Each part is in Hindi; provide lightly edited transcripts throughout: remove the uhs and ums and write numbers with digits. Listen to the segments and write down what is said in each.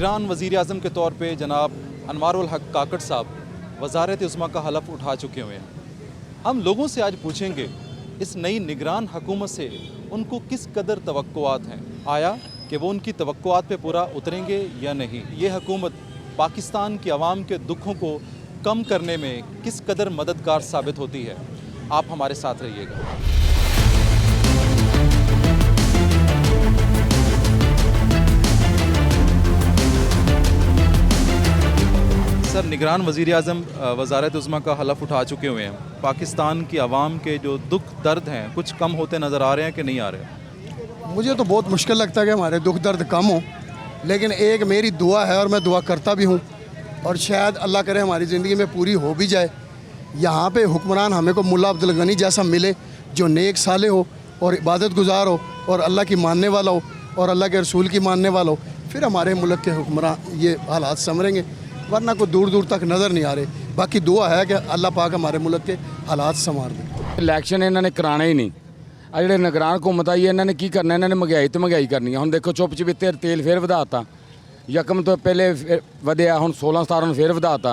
निगरान वज़ीर आज़म के तौर पे जनाब अनवारुल हक काकड़ साहब वज़ारत उज़्मा का हलफ उठा चुके हुए हैं। हम लोगों से आज पूछेंगे इस नई निगरान हुकूमत से उनको किस कदर तवक्कुआत हैं, आया कि वो उनकी तवक्कुआत पे पूरा उतरेंगे या नहीं। ये हुकूमत पाकिस्तान की आवाम के दुखों को कम करने में किस कदर मददगार साबित होती है। आप हमारे साथ रहिएगा। सर, निगरान वज़ीर आज़म वज़ारत उज़्मा का हलफ उठा चुके हुए हैं। पाकिस्तान की आवाम के जो दुख दर्द हैं कुछ कम होते नज़र आ रहे हैं कि नहीं आ रहे? मुझे तो बहुत मुश्किल लगता है कि हमारे दुख दर्द कम हो, लेकिन एक मेरी दुआ है और मैं दुआ करता भी हूँ और शायद अल्लाह करे हमारी ज़िंदगी में पूरी हो भी जाए। यहाँ पे हुक्मरान हमें को मुल्ला अब्दुल गनी जैसा मिले जो नेक साले हो और इबादत गुजार हो और अल्लाह की मानने वाला हो और अल्लाह के रसूल की मानने वाला हो, फिर हमारे मुल्क के हुक्मरान ये हालात संभलेंगे, वरना कोई दूर दूर तक नज़र नहीं आ रहे। बाकी दुआ है कि अल्लाह पाक हमारे मुल्क के हालात संवार दे। इलैक्शन इन्होंने कराने ही नहीं। आ ਜਿਹੜੇ ਨਿਗਰਾਨ हुकूमत आई इन्होंने की करना, इन्होंने महंगाई तो महंगाई करनी है। ਹੁਣ देखो चुप चपीते तेल फिर ਵਧਾਤਾ, यकम तो पहले ਵਧਿਆ, ਹੁਣ 16-17 ਨੂੰ फिर ਵਧਾਤਾ।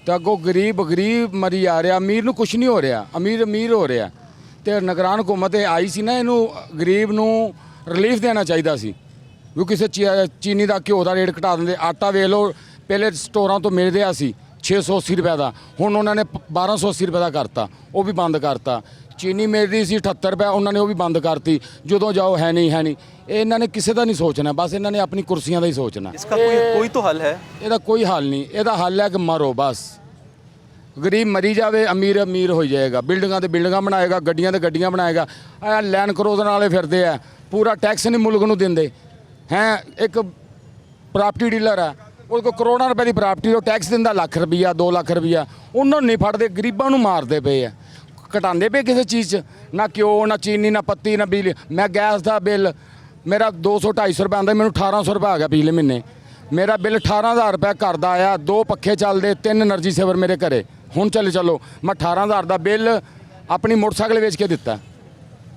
तो ਅੱਗੋਂ ਗਰੀਬ ਮਰੀ ਆ ਰਿਹਾ, ਅਮੀਰ ਨੂੰ ਕੁਝ ਨਹੀਂ ਹੋ ਰਿਹਾ, ਅਮੀਰ ਹੋ ਰਿਹਾ। ਤੇ ਨਿਗਰਾਨ हुकूमत ਆਈ ਸੀ ਨਾ, ਇਹਨੂੰ ਗਰੀਬ ਨੂੰ ਰਿਲੀਫ ਦੇਣਾ ਚਾਹੀਦਾ ਸੀ। ਵੀ ਕਿਸੇ ਚੀਨੀ ਦਾ ਘਿਓ ਦਾ ਰੇਟ ਘਟਾ ਦਿੰਦੇ। ਆਟਾ ਵੇਖ ਲਓ, ਪਹਿਲੇ ਸਟੋਰਾਂ ਤੋਂ ਮਿਲ ਰਿਹਾ ਸੀ 680 ਰੁਪਏ ਦਾ, ਹੁਣ ਉਹਨਾਂ ਨੇ 1280 ਰੁਪਏ ਦਾ ਕਰਤਾ, ਉਹ ਵੀ ਬੰਦ ਕਰਤਾ। ਚੀਨੀ ਮਿਲ ਰਹੀ ਸੀ 78 ਰੁਪਏ, ਉਹਨਾਂ ਨੇ ਉਹ ਵੀ ਬੰਦ ਕਰਤੀ। ਜਦੋਂ ਜਾਓ ਹੈ ਨਹੀਂ ਇਹਨਾਂ ਨੇ ਕਿਸੇ ਦਾ ਨਹੀਂ ਸੋਚਣਾ, ਬਸ ਇਹਨਾਂ ਨੇ ਆਪਣੀ ਕੁਰਸੀਆਂ ਦਾ ਹੀ ਸੋਚਣਾ। इसका कोई तो हल है? ਇਹਦਾ ਕੋਈ ਹੱਲ ਨਹੀਂ। ਇਹਦਾ ਹੱਲ ਹੈ ਕਿ ਮਰੋ ਬਸ। ਗਰੀਬ ਮਰੀ ਜਾਵੇ, ਅਮੀਰ ਹੋ ਜਾਏਗਾ। ਬਿਲਡਿੰਗਾਂ ਤੇ ਬਿਲਡਿੰਗਾਂ ਬਣਾਏਗਾ, ਗੱਡੀਆਂ ਤੇ ਗੱਡੀਆਂ ਬਣਾਏਗਾ। ਆ ਲੈਂਡ ਕਰੋਜ਼ਰ ਵਾਲੇ ਫਿਰਦੇ ਆ, ਪੂਰਾ ਟੈਕਸ ਨਹੀਂ ਮੁਲਕ ਨੂੰ ਦਿੰਦੇ ਹੈ। ਇੱਕ ਪ੍ਰਾਪਰਟੀ ਡੀਲਰ ਆ, ਉਹ ਕੋ ਕਰੋੜਾਂ ਰੁਪਏ ਦੀ ਪ੍ਰਾਪਰਟੀ, ਉਹ ਟੈਕਸ ਦਿੰਦਾ ਲੱਖ ਰੁਪਈਆ 2 ਲੱਖ ਰੁਪਈਆ, ਉਹਨਾਂ ਨੂੰ ਨਹੀਂ ਫੜਦੇ, ਗਰੀਬਾਂ ਨੂੰ ਮਾਰਦੇ ਪਏ ਆ। ਘਟਾਉਂਦੇ ਪਏ ਕਿਸੇ ਚੀਜ਼ 'ਚ, ਨਾ ਘਿਓ ਨਾ ਚੀਨੀ ਨਾ ਪੱਤੀ ਨਾ ਬਿਜਲੀ। ਮੈਂ ਗੈਸ ਦਾ ਬਿੱਲ ਮੇਰਾ 200-250 ਰੁਪਏ ਆਉਂਦਾ, ਮੈਨੂੰ 1800 ਰੁਪਏ ਆ ਗਿਆ ਪਿਛਲੇ ਮਹੀਨੇ। ਮੇਰਾ ਬਿੱਲ 18000 ਰੁਪਏ ਘਰ ਦਾ ਆਇਆ। 2 ਪੱਖੇ ਚੱਲਦੇ, 3 એનર્ਜੀ ਸੇਵਰ ਮੇਰੇ ਘਰੇ। ਹੁਣ ਚਲੋ ਮੈਂ 18000 ਦਾ ਬਿੱਲ ਆਪਣੀ ਮੋਟਰਸਾਈਕਲ ਵੇਚ ਕੇ ਦਿੱਤਾ।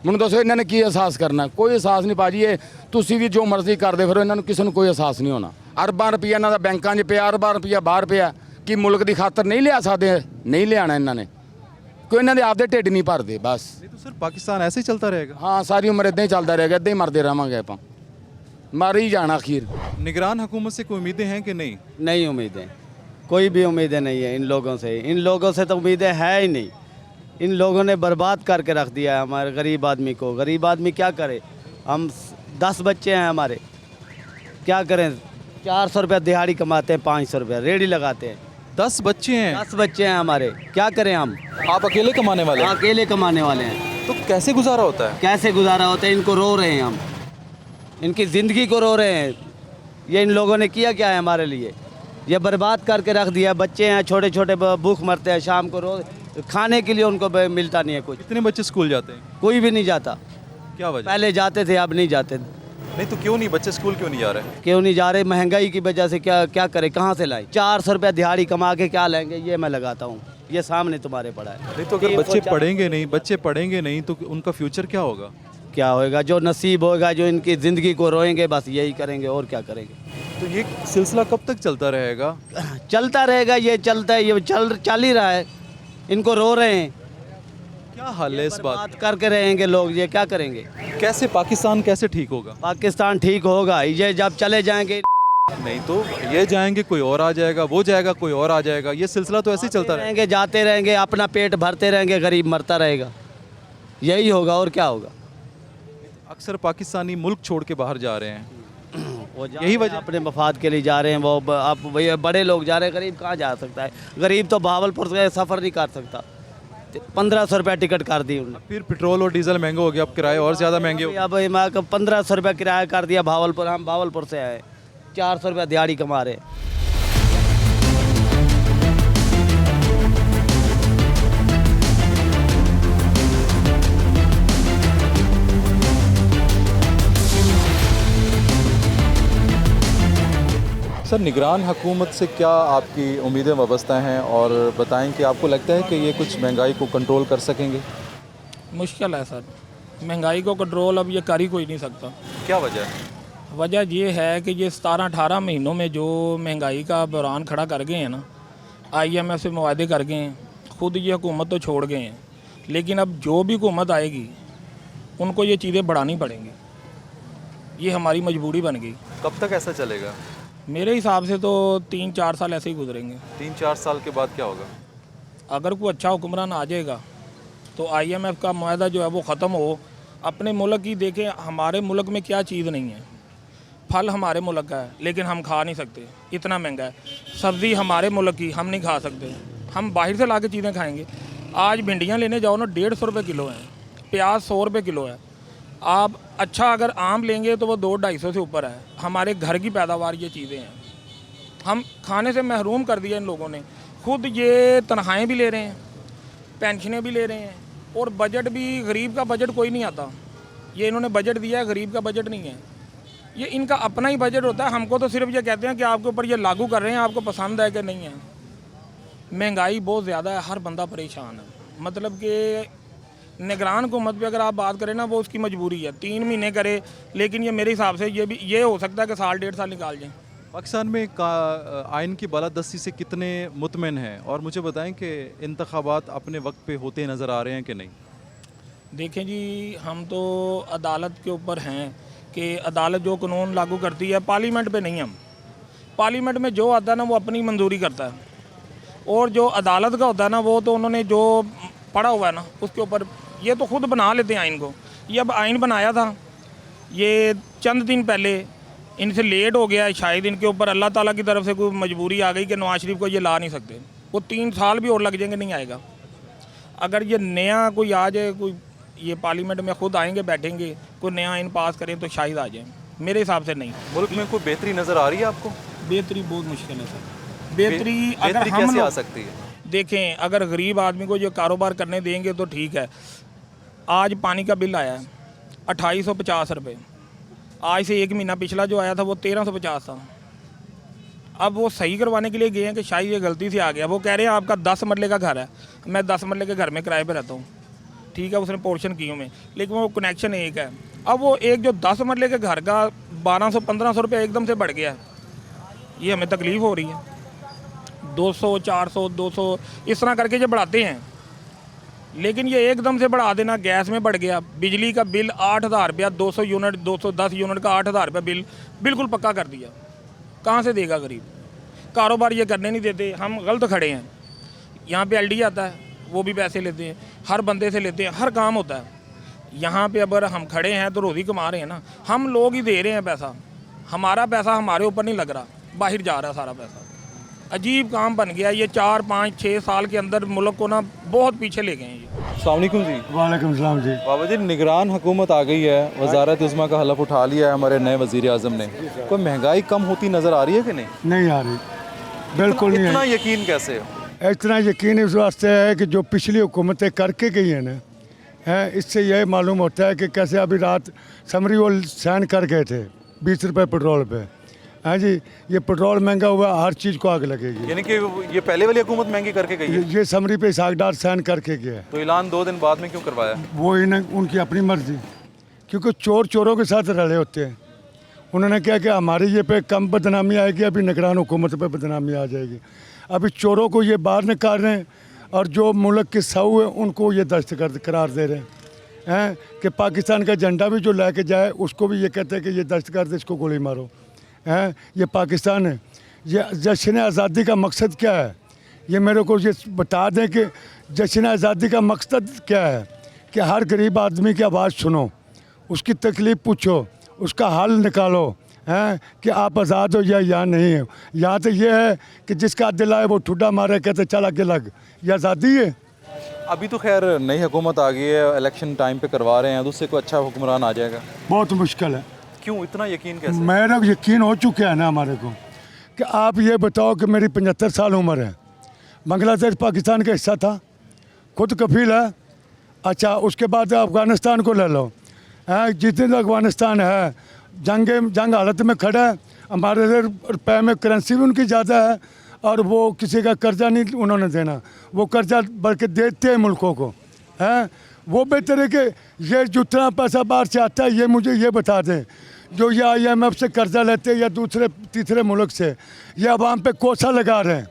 ਮੈਨੂੰ ਦੱਸੋ ਇਹਨਾਂ ਨੇ ਕੀ ਅਹਿਸਾਸ ਕਰਨਾ? ਕੋਈ ਅਹਿਸਾਸ ਨਹੀਂ ਭਾਜੀ। ਇਹ ਤੁਸੀਂ ਵੀ ਜੋ ਮਰਜ਼ੀ ਕਰਦੇ ਫਿਰੋ, ਇਹਨਾਂ ਨੂੰ ਕਿਸੇ ਨੂੰ ਕੋਈ ਅਹਿਸਾਸ ਨਹੀਂ ਹੋਣਾ। ਅਰਬਾਂ ਰੁਪਈਆ ਇਹਨਾਂ ਦਾ ਬੈਂਕਾਂ 'ਚ ਪਿਆ, ਅਰਬਾਂ ਰੁਪਈਆ ਬਾਹਰ ਪਿਆ। ਕੀ ਮੁਲਕ ਦੀ ਖਾਤਰ ਨਹੀਂ ਲਿਆ ਸਕਦੇ? ਨਹੀਂ ਲਿਆਣਾ ਇਹਨਾਂ ਨੇ। ਕੋਈ ਇਹਨਾਂ ਦੇ ਆਪਦੇ ਢਿੱਡ ਨਹੀਂ ਭਰਦੇ ਬਸ। नहीं तो सर, पाकिस्तान ऐसे ही चलता रहेगा? ਹਾਂ, ਸਾਰੀ ਉਮਰ ਇਦਾਂ ਹੀ ਚੱਲਦਾ ਰਹੇਗਾ, ਇਦਾਂ ਹੀ ਮਰਦੇ ਰਹਾਂਗੇ ਆਪਾਂ, ਮਰ ਹੀ ਜਾਣਾ ਅਖੀਰ। निगरान हुकूमत से कोई उम्मीदें हैं कि नहीं? नहीं उम्मीदें, कोई भी उम्मीदें नहीं है इन लोगों से। इन लोगों से तो उम्मीदें है ही नहीं। इन लोगों ने बर्बाद करके रख दिया है हमारे गरीब आदमी को। गरीब आदमी क्या करे? हम 10 बच्चे हैं हमारे, क्या करें? 400 रुपये दिहाड़ी कमाते हैं, 500 रुपये रेडी लगाते हैं। 10 बच्चे हैं? 10 बच्चे हैं हमारे, क्या करें हम? आप अकेले कमाने वाले हैं? अकेले कमाने वाले हैं। तो कैसे गुजारा होता है? कैसे गुजारा होता है? इनको रो रहे हैं हम, इनकी ज़िंदगी को रो रहे हैं। ये इन लोगों ने किया क्या है हमारे लिए? ये बर्बाद करके रख दिया। बच्चे हैं छोटे छोटे, भूख मरते हैं शाम को, रोज खाने के लिए उनको मिलता नहीं है कुछ। कितने बच्चे स्कूल जाते हैं? कोई भी नहीं जाता। क्या वजह? पहले जाते थे, अब नहीं जाते। नहीं तो क्यों नहीं बच्चे स्कूल क्यों नहीं जा रहे? क्यों नहीं जा रहे? महंगाई की वजह से। क्या करें, कहाँ से लाएं? 400 रुपये दिहाड़ी कमा के क्या लेंगे? ये मैं लगाता हूँ, ये सामने तुम्हारे पड़ा है। नहीं तो अगर बच्चे पढ़ेंगे नहीं तो उनका फ्यूचर क्या होगा? क्या होएगा? जो नसीब होगा, जो इनकी ज़िंदगी को रोएंगे, बस यही करेंगे और क्या करेंगे। तो ये सिलसिला कब तक चलता रहेगा? चलता रहेगा, ये चलता है, ये चल ही रहा है। इनको रो रहे हैं, क्या हाल है इस बात? करके रहेंगे लोग, ये क्या करेंगे? कैसे पाकिस्तान कैसे ठीक होगा? पाकिस्तान ठीक होगा ये जब चले जाएंगे। नहीं तो ये जाएंगे कोई और आ जाएगा, वो जाएगा कोई और आ जाएगा, ये सिलसिला तो ऐसे ही चलता रहेगा। जाते रहेंगे, अपना पेट भरते रहेंगे, गरीब मरता रहेगा। यही होगा और क्या होगा। अक्सर पाकिस्तानी मुल्क छोड़ के बाहर जा रहे हैं, वो यही वजह। अपने मफाद के लिए जा रहे हैं। वो अब भैया बड़े लोग जा रहे हैं, गरीब कहाँ जा सकता है? गरीब तो भावलपुर से सफ़र नहीं कर सकता। 1500 रुपये टिकट कर दी उन्होंने। फिर पेट्रोल और डीजल महंगे हो गया, अब किराए और ज़्यादा महंगे हो गए। अब 1500 रुपये किराया कर दिया भावलपुर। हम भावलपुर से आए, 400 रुपये दिहाड़ी कमा रहे। सर, निगरान हुकूमत से क्या आपकी उम्मीदें वाबस्ता हैं, और बताएं कि आपको लगता है कि ये कुछ महंगाई को कंट्रोल कर सकेंगे? मुश्किल है सर, महंगाई को कंट्रोल अब ये कर ही कोई नहीं सकता। क्या वजह है? वजह ये है कि ये 17-18 महीनों में जो महंगाई का बहरान खड़ा कर गए हैं ना, IMF से मुआहदे कर गए हैं, खुद ये हुकूमत तो छोड़ गए हैं, लेकिन अब जो भी हुकूमत आएगी उनको ये चीज़ें बढ़ानी पड़ेंगी। ये हमारी मजबूरी बन गई। कब तक ऐसा चलेगा? मेरे हिसाब से तो 3-4 साल ऐसे ही गुजरेंगे। 3-4 साल के बाद क्या होगा? अगर कोई अच्छा हुक्मरान आ जाएगा तो IMF का मुआहदा जो है वो ख़त्म हो। अपने मुल्क की देखें, हमारे मुल्क में क्या चीज़ नहीं है। फल हमारे मुल्क का है लेकिन हम खा नहीं सकते, इतना महंगा है। सब्ज़ी हमारे मुल्क की हम नहीं खा सकते, हम बाहर से ला के चीज़ें खाएँगे। आज भिंडियाँ लेने जाओ ना 150 रुपये किलो हैं, प्याज 100 रुपये किलो है। आप अच्छा अगर आम लेंगे तो वो 200-250 से ऊपर है। हमारे घर की पैदावार ये चीज़ें हैं, हम खाने से महरूम कर दिया इन लोगों ने। खुद ये तनख्वाहें भी ले रहे हैं, पेंशनें भी ले रहे हैं, और बजट भी, गरीब का बजट कोई नहीं आता। ये इन्होंने बजट दिया है, गरीब का बजट नहीं है, ये इनका अपना ही बजट होता है। हमको तो सिर्फ ये कहते हैं कि आपके ऊपर ये लागू कर रहे हैं, आपको पसंद है कि नहीं है। महंगाई बहुत ज़्यादा है, हर बंदा परेशान है। मतलब कि निगरान हुकूमत पे अगर आप बात करें ना, वो उसकी मजबूरी है 3 महीने करे, लेकिन ये मेरे हिसाब से ये हो सकता है कि 1.5 साल निकाल जाएँ। पाकिस्तान में आइन की बालादस्ती से कितने मुतमिन हैं, और मुझे बताएं कि इंतखाबात अपने वक्त पे होते नज़र आ रहे हैं कि नहीं? देखें जी, हम तो अदालत के ऊपर हैं कि अदालत जो कानून लागू करती है, पार्लियामेंट पे नहीं। हम पार्लियामेंट में जो आता है ना वो अपनी मंजूरी करता है, और जो अदालत का होता है ना वो तो उन्होंने जो पढ़ा हुआ है ना उसके ऊपर, ये तो खुद बना लेते हैं आइन को। ये अब आइन बनाया था, ये चंद दिन पहले इनसे लेट हो गया है, शायद इनके ऊपर अल्लाह ताला की तरफ से कोई मजबूरी आ गई कि नवाज शरीफ को ये ला नहीं सकते। वो 3 साल भी और लग जाएंगे, नहीं आएगा। अगर ये नया कोई आ जाए, कोई ये पार्लियामेंट में खुद आएंगे, बैठेंगे, कोई नया आइन पास करें तो शायद आ जाए। मेरे हिसाब से नहीं। मुल्क में कोई बेहतरी नज़र आ रही है आपको? बेहतरी बहुत मुश्किल है सर। बेहतरी अगर हम कैसे आ लोग सकती है? देखें, अगर गरीब आदमी को जो कारोबार करने देंगे तो ठीक है। आज पानी का बिल आया है 2850 रुपये, आज से 1 महीना पिछला जो आया था वो 1350 था। अब वो सही करवाने के लिए गए हैं कि शायद ये गलती से आ गया। वो कह रहे हैं आपका 10 मरले का घर है, मैं 10 मरले के घर में किराए पे रहता हूँ, ठीक है, उसने पोर्शन किए में, लेकिन वो कनेक्शन एक है। अब वो एक जो 10 मरले के घर का 1200-1500 रुपये एकदम से बढ़ गया है, ये हमें तकलीफ़ हो रही है। 200, 400, 200 इस तरह करके जो बढ़ाते हैं, लेकिन ये एकदम से बढ़ा देना। गैस में बढ़ गया, बिजली का बिल 8000 रुपया, 200 यूनिट, 210 यूनिट का 8000 रुपया बिल बिल्कुल पक्का कर दिया। कहाँ से देगा गरीब? कारोबार ये करने नहीं देते, हम गलत खड़े हैं। यहाँ पे LD आता है, वो भी पैसे लेते हैं, हर बंदे से लेते हैं, हर काम होता है। यहाँ पे अगर हम खड़े हैं तो रोज़ी कमा रहे हैं ना, हम लोग ही दे रहे हैं पैसा। हमारा पैसा हमारे ऊपर नहीं लग रहा, बाहर जा रहा है सारा पैसा। अजीब काम बन गया ये। 4, 5, 6 साल के अंदर मुल्क को ना बहुत पीछे ले गए हैं ये। अस्सलाम वालेकुम जी। वालेकुम सलाम जी। बाबा जी, निगरान हुकूमत आ गई है, वजारत उज़्मा का हलफ उठा लिया है हमारे नए वज़ीर आज़म ने। कोई महंगाई कम होती नज़र आ रही है कि नहीं? नहीं आ रही, बिल्कुल नहीं इतना है। यकीन कैसे हो? इतना यकीन इस वास्ते है कि जो पिछली हुकूमतें करके गई हैं ना, है, इससे यह मालूम होता है कि कैसे अभी रात समरी वो साइन कर गए थे 20 रुपये पेट्रोल पे। हाँ जी, ये पेट्रोल महंगा हुआ, हर चीज़ को आग लगेगी। यानी कि ये पहले वाली हुकूमत महंगी करके गई है, ये समरी पे सागदार साइन करके गया है। तो ऐलान 2 दिन बाद में क्यों करवाया? वो इन्हें उनकी अपनी मर्जी, क्योंकि चोर चोरों के साथ रले होते हैं। उन्होंने क्या कि हमारी ये पे कम बदनामी आएगी, अभी निगरान हुकूमत पे बदनामी आ जाएगी। अभी चोरों को ये बाहर निकाल रहे हैं, और जो मुल्क के साऊ है उनको ये दस्तगर्द करार दे रहे हैं कि पाकिस्तान का झंडा भी जो लेके जाए उसको भी ये कहते हैं कि ये दस्तगर्द, इसको गोली मारो। हैं, ये पाकिस्तान है। ये जश्न आज़ादी का मकसद क्या है? ये मेरे को ये बता दें कि जश्न आज़ादी का मकसद क्या है? कि हर गरीब आदमी की आवाज़ सुनो, उसकी तकलीफ़ पूछो, उसका हल निकालो, हैं कि आप आज़ाद हो या नहीं हो। यहाँ तो ये है कि जिसका दिल आए वो ठुड्डा मारे, कहते चल आगे लग। ये आज़ादी है? अभी तो खैर नई हुकूमत आ गई है, इलेक्शन टाइम पे करवा रहे हैं, तो उससे कोई अच्छा हुक्मरान आ जाएगा? बहुत मुश्किल है। क्यों इतना यकीन कैसे? मेरा यकीन हो चुका है ना हमारे को, कि आप ये बताओ कि मेरी 75 साल उम्र है, बांग्लादेश पाकिस्तान का हिस्सा था, खुद कफील है। अच्छा, उसके बाद अफ़गानिस्तान को ले लो, जितने अफ़गानिस्तान है जंग हालत में खड़ा है। हमारे रुपये में करेंसी भी उनकी ज़्यादा है, और वो किसी का कर्जा नहीं उन्होंने देना, वो कर्जा बल्कि देते हैं मुल्कों को। हैं, वो बेहतर है कि ये जितना पैसा बाहर से आता है, ये मुझे ये बता दें, जो ये IMF से कर्जा लेते हैं या दूसरे तीसरे मुल्क से, ये आवाम पे कोसा लगा रहे हैं।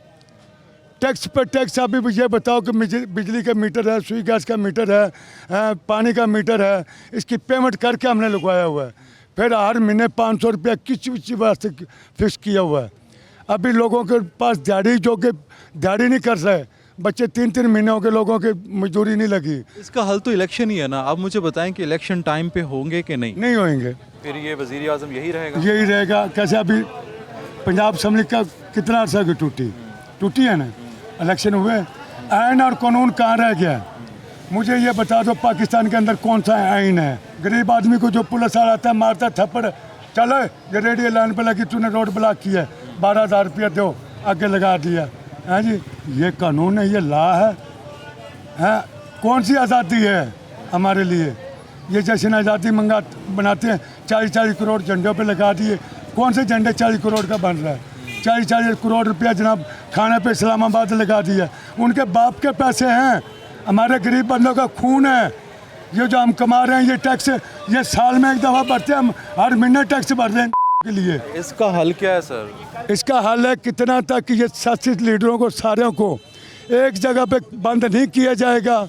टैक्स पे टैक्स। अभी ये बताओ कि बिजली का मीटर है, सुई गैस का मीटर है, पानी का मीटर है, इसकी पेमेंट करके हमने लगवाया हुआ है। फिर हर महीने 500 रुपया किसी वास्ते फिक्स किया हुआ है। अभी लोगों के पास दिहाड़ी, जो कि दिहाड़ी नहीं कर रहे, बच्चे 3-3 महीने हो गए, लोगों की मजदूरी नहीं लगी। इसका हल तो इलेक्शन ही है ना। आप मुझे बताएं कि इलेक्शन टाइम पे होंगे कि नहीं? नहीं होंगे। फिर ये वज़ीर आज़म यही रहेगा? यही रहेगा। कैसे अभी पंजाब असम्बली का कितना अर्सा की टूटी है ना, इलेक्शन हुए, आइन और कानून कहाँ रह गया है? मुझे ये बता दो पाकिस्तान के अंदर कौन सा आइन है? गरीब आदमी को जो पुलिस वाला आता है, मारता है थप्पड़, चलो ये रेडियो लाइन पे लगी, तूने रोड ब्लॉक किया, 12,000 रुपया दो, आगे लगा दिया। हाँ जी, ये कानून है, ये लॉ है। हाँ, कौन सी आज़ादी है हमारे लिए? ये जश्न आज़ादी बनाते हैं, 40-40 करोड़ झंडों पे लगा दिए। कौन से झंडे 40 करोड़ का बन रहा है? 40-40 करोड़ रुपया जनाब खाने पे इस्लामाबाद लगा दिया। उनके बाप के पैसे हैं, हमारे गरीब बंदों का खून है। ये जो हम कमा रहे हैं, ये टैक्स, ये साल में एक दफ़ा भरते हैं, हम हर महीने टैक्स भर रहे हैं के लिए। इसका हल क्या है सर? इसका हल है कितना तक ये सियासी लीडरों को, सारों को एक जगह पे बंद नहीं किया जाएगा।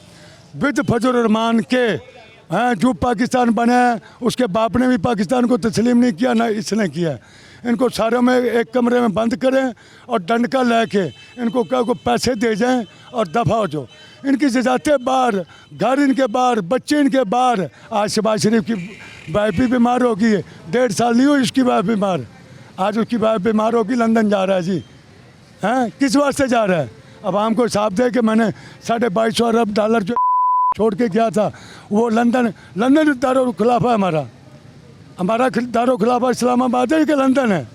विद फजल रहमान के हैं, जो पाकिस्तान बने हैं, उसके बाप ने भी पाकिस्तान को तस्लीम नहीं किया, ना इसने किया। इनको सारों में एक कमरे में बंद करें और डंडका लेके इनको क्या को पैसे दे जाएं और दफ़ा हो जाओ। इनकी जजातें बाहर, घर इनके बाहर, बच्चे इनके बाहर। आज शहबाज शरीफ की वाइफ भी बीमार होगी, 1.5 साल नहीं हुई उसकी वाइफ बीमार, आज उसकी वाइफ बीमार होगी, लंदन जा रहा है जी। हैं, किस वास्ते जा रहा है? अब हमको हिसाब दे कि मैंने $2250 अरब जो छोड़ के गया था, वो लंदन दारुल खिलाफा है। हमारा दारुल खिलाफा इस्लामाबाद है कि लंदन है?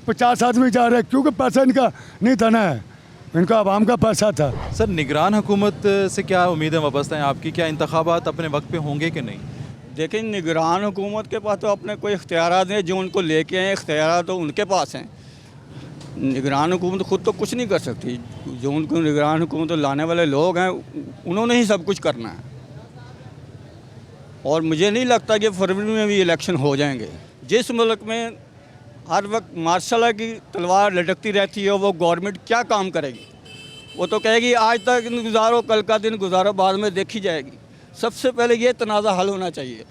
50 आदमी जा रहे हैं, क्योंकि पैसा इनका नहीं था ना, इनका आवाम का पैसा था। सर, निगरान हुकूमत से क्या उम्मीदें वाबस्ता हैं आपकी? क्या इंतखाबात अपने वक्त पे होंगे कि नहीं? देखिए, निगरान हुकूमत के पास तो अपने कोई इख्तियारात हैं, जो उनको लेके आए इख्तियारात तो उनके पास हैं। निगरान हुकूमत खुद तो कुछ नहीं कर सकती, जो उनको निगरान हुकूमत लाने वाले लोग हैं, उन्होंने ही सब कुछ करना है। और मुझे नहीं लगता कि फरवरी में भी इलेक्शन हो जाएंगे। जिस मुल्क में हर वक्त मार्शल की तलवार लटकती रहती है, वो गवर्नमेंट क्या काम करेगी? वो तो कहेगी आज तक दिन गुजारो, कल का दिन गुजारो, बाद में देखी जाएगी। सबसे पहले ये तनाज़ा हल होना चाहिए।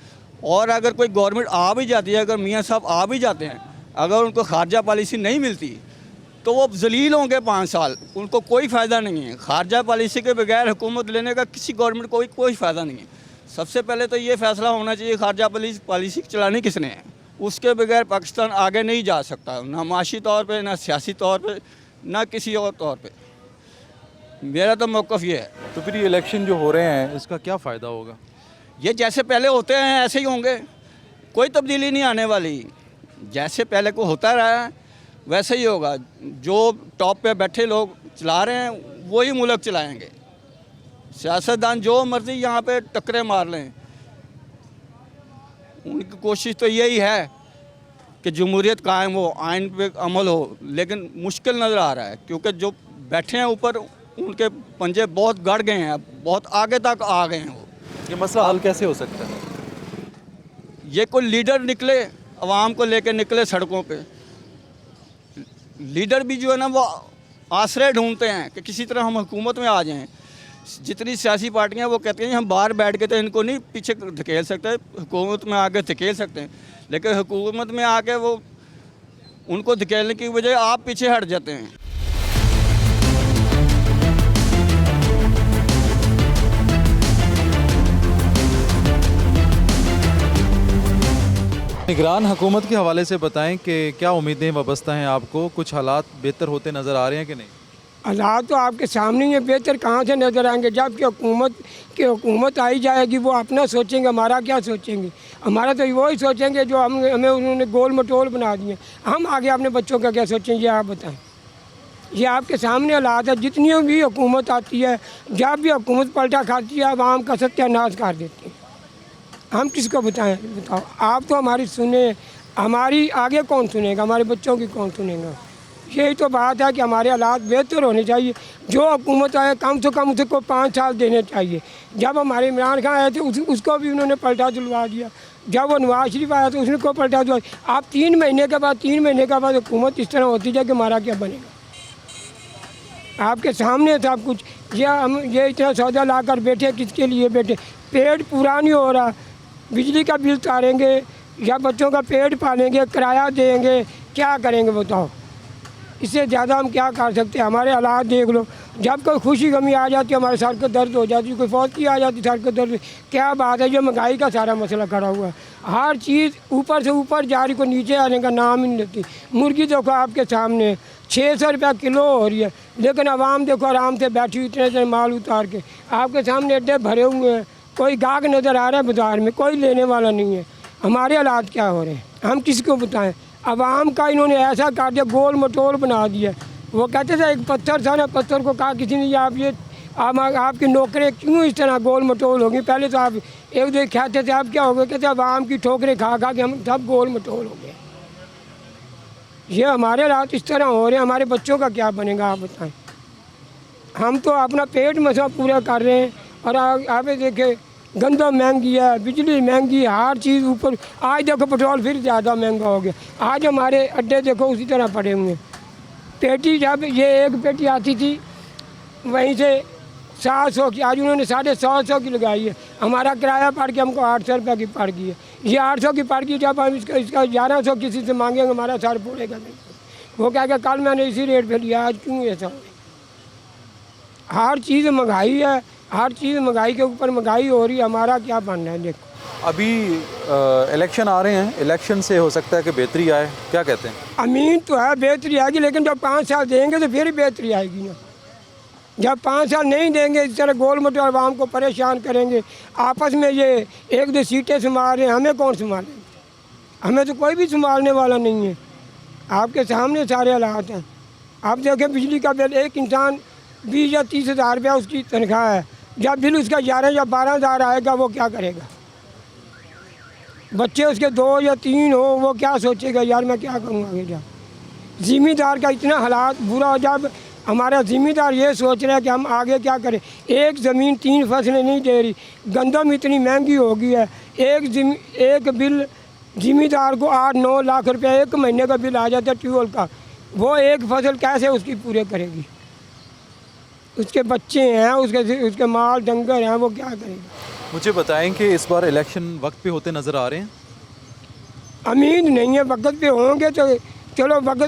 और अगर कोई गवर्नमेंट आ भी जाती है, अगर मियाँ साहब आ भी जाते हैं, अगर उनको खारजा पॉलिसी नहीं मिलती तो वो जलील होंगे 5 साल, उनको कोई फ़ायदा नहीं है। खारजा पॉलिसी के बगैर हुकूमत लेने का किसी गवर्नमेंट को कोई फ़ायदा नहीं है। सबसे पहले तो ये फ़ैसला होना चाहिए खारजा पॉलिसी चलानी किसने है। उसके बगैर पाकिस्तान आगे नहीं जा सकता, ना माशी तौर पे, ना सियासी तौर पे, ना किसी और तौर पे। मेरा तो मौक़िफ़ ये है। तो फिर ये इलेक्शन जो हो रहे हैं, इसका क्या फ़ायदा होगा? ये जैसे पहले होते हैं ऐसे ही होंगे, कोई तब्दीली नहीं आने वाली। जैसे पहले को होता रहा है वैसे ही होगा। जो टॉप पे बैठे लोग चला रहे हैं, वही मुल्क चलाएंगे। सियासतदान जो मर्ज़ी यहाँ पे टक्करें मार लें, उनकी कोशिश तो यही है कि जमहूरियत कायम हो, आइन पे अमल हो। लेकिन मुश्किल नज़र आ रहा है, क्योंकि जो बैठे हैं ऊपर, उनके पंजे बहुत गड़ गए हैं, बहुत आगे तक आ गए हैं। वो ये मसला हल कैसे हो सकता है? ये कोई लीडर निकले, अवाम को लेके निकले सड़कों पे। लीडर भी जो है ना, वो आश्रय ढूंढते हैं कि किसी तरह हम हुकूमत में आ जाएं। जितनी सियासी पार्टियां वो कहती हैं हम बाहर बैठ के तो इनको नहीं पीछे धकेल सकते, हुकूमत में आके धकेल सकते हैं। लेकिन हुकूमत में आके वो उनको धकेलने की वजह आप पीछे हट जाते हैं। निगरान हुकूमत के हवाले से बताएं कि क्या उम्मीदें वाबस्ता हैं आपको? कुछ हालात बेहतर होते नज़र आ रहे हैं कि नहीं? हालात तो आपके सामने ही है, बेहतर कहाँ से नज़र आएंगे? जबकि हुकूमत आई जाएगी, वो अपना सोचेंगे, हमारा क्या सोचेंगे? हमारा तो वही सोचेंगे जो हमें उन्होंने गोल मटोल बना दिए। हम आगे अपने बच्चों का क्या सोचेंगे, आप बताएं। ये आपके सामने हालात है। जितनी भी हुकूमत आती है, जब भी हुकूमत पलटा खाती है, आवाम का सत्यानाश कर देती है। हम किसको बताएं? बताओ, आप तो हमारी सुने, हमारी आगे कौन सुनेगा? हमारे बच्चों की कौन सुनेगा? यही तो बात है कि हमारे हालात बेहतर होने चाहिए। जो हुकूमत आए कम से कम उसको 5 साल देने चाहिए। जब हमारे इमरान खान आए थे, उसको भी उन्होंने पलटा दिलवा दिया। जब वो नवाज शरीफ आया तो उसने को पलटा दिया। आप 3 महीने के बाद हुकूमत इस तरह होती जाए कि हमारा क्या बनेगा? आपके सामने सब कुछ। ये इतना सौदा ला कर बैठे, किसके लिए बैठे? पेट पूरा नहीं हो रहा, बिजली का बिल तारेंगे या बच्चों का पेट पालेंगे, किराया देंगे, क्या करेंगे बताओ? इससे ज़्यादा हम क्या कर सकते हैं? हमारे हालात देख लो, जब कोई खुशी गमी आ जाती है हमारे सर को दर्द हो जाती है, कोई फौत की आ जाती सर को दर्द। क्या बात है? जो महंगाई का सारा मसला खड़ा हुआ है, हर चीज़ ऊपर से ऊपर जा रही, को नीचे आने का नाम ही नहीं लेती। मुर्गी देखो आपके सामने 600 रुपया किलो हो रही है, लेकिन आवाम देखो आराम से बैठी हुई इतने से माल उतार के आपके सामने अड्डे भरे हुए हैं। कोई गाहक नज़र आ रहा है बाज़ार में, कोई लेने वाला नहीं है। हमारे हालात क्या हो रहे हैं, हम किसको बताएं? आवाम का इन्होंने ऐसा कर दिया, गोल मटोल बना दिया। वो कहते थे एक पत्थर था ना, पत्थर को कहा किसी ने आप ये आपकी नौकरें क्यों इस तरह गोल मटोल होगी? पहले तो आप एक दो कहते थे, अब क्या हो गया? कहते आवाम की ठोकरें खा खा के हम सब गोल मटोल हो गए। ये हमारे हालात इस तरह हो रहे हैं, हमारे बच्चों का क्या बनेगा आप बताएं? हम तो अपना पेट मसा पूरा कर रहे हैं और आप देखे गंदम महंगी है, बिजली महंगी है, हर चीज़ ऊपर। आज देखो पेट्रोल फिर ज़्यादा महंगा हो गया। आज हमारे अड्डे देखो उसी तरह पड़े हुए हैं। पेटी जब ये एक पेटी आती थी वहीं से 700 की, आज उन्होंने 150 की लगाई है। हमारा किराया पड़ के हमको 800 रुपये की पड़ गई है। ये 800 की पड़ गई, जब हम इसका 1100 किसी से मांगेंगे हमारा सर फोड़ेगा नहीं। वो कहेगा कल मैंने इसी रेट पे लिया, आज क्यों ऐसा हो? हर चीज़ महंगाई है, हर चीज़ महंगाई के ऊपर महंगाई हो रही है। हमारा क्या बनना है? देखो अभी इलेक्शन आ रहे हैं, इलेक्शन से हो सकता है कि बेहतरी आए, क्या कहते हैं? अमीन तो है बेहतरी आएगी, लेकिन जब 5 साल देंगे तो फिर बेहतरी आएगी ना। जब 5 साल नहीं देंगे, इस तरह गोल मटोल आवाम को परेशान करेंगे, आपस में ये 1-2 सीटें संभाल रहे हैं, हमें कौन संभालेंगे? हमें तो कोई भी संभालने वाला नहीं है। आपके सामने सारे हालात हैं। आप देखें बिजली का बिल, एक इंसान 20 या 30 हज़ार रुपया उसकी तनख्वाह है, जब बिल उसका 11 या 12 हज़ार आएगा वो क्या करेगा? बच्चे उसके 2 या 3 हो, वो क्या सोचेगा यार मैं क्या करूँगा आगे जा? ज़िम्मेदार का इतना हालात बुरा हो, जब हमारा ज़िम्मेदार ये सोच रहा है कि हम आगे क्या करें। एक ज़मीन 3 फसलें नहीं दे रही, गंदम इतनी महंगी हो गई है। एक बिल ज़िम्मेदार को 8-9 लाख रुपया एक महीने का बिल आ जाता है ट्यूबवेल का, वो एक फसल कैसे उसकी पूरे करेगी? उसके बच्चे हैं, उसके माल डंगर हैं, वो क्या करेगा? मुझे बताएं कि इस बार इलेक्शन वक्त पे होते नज़र आ रहे हैं? उम्मीद नहीं है, वक्त पे होंगे तो चलो, वक्त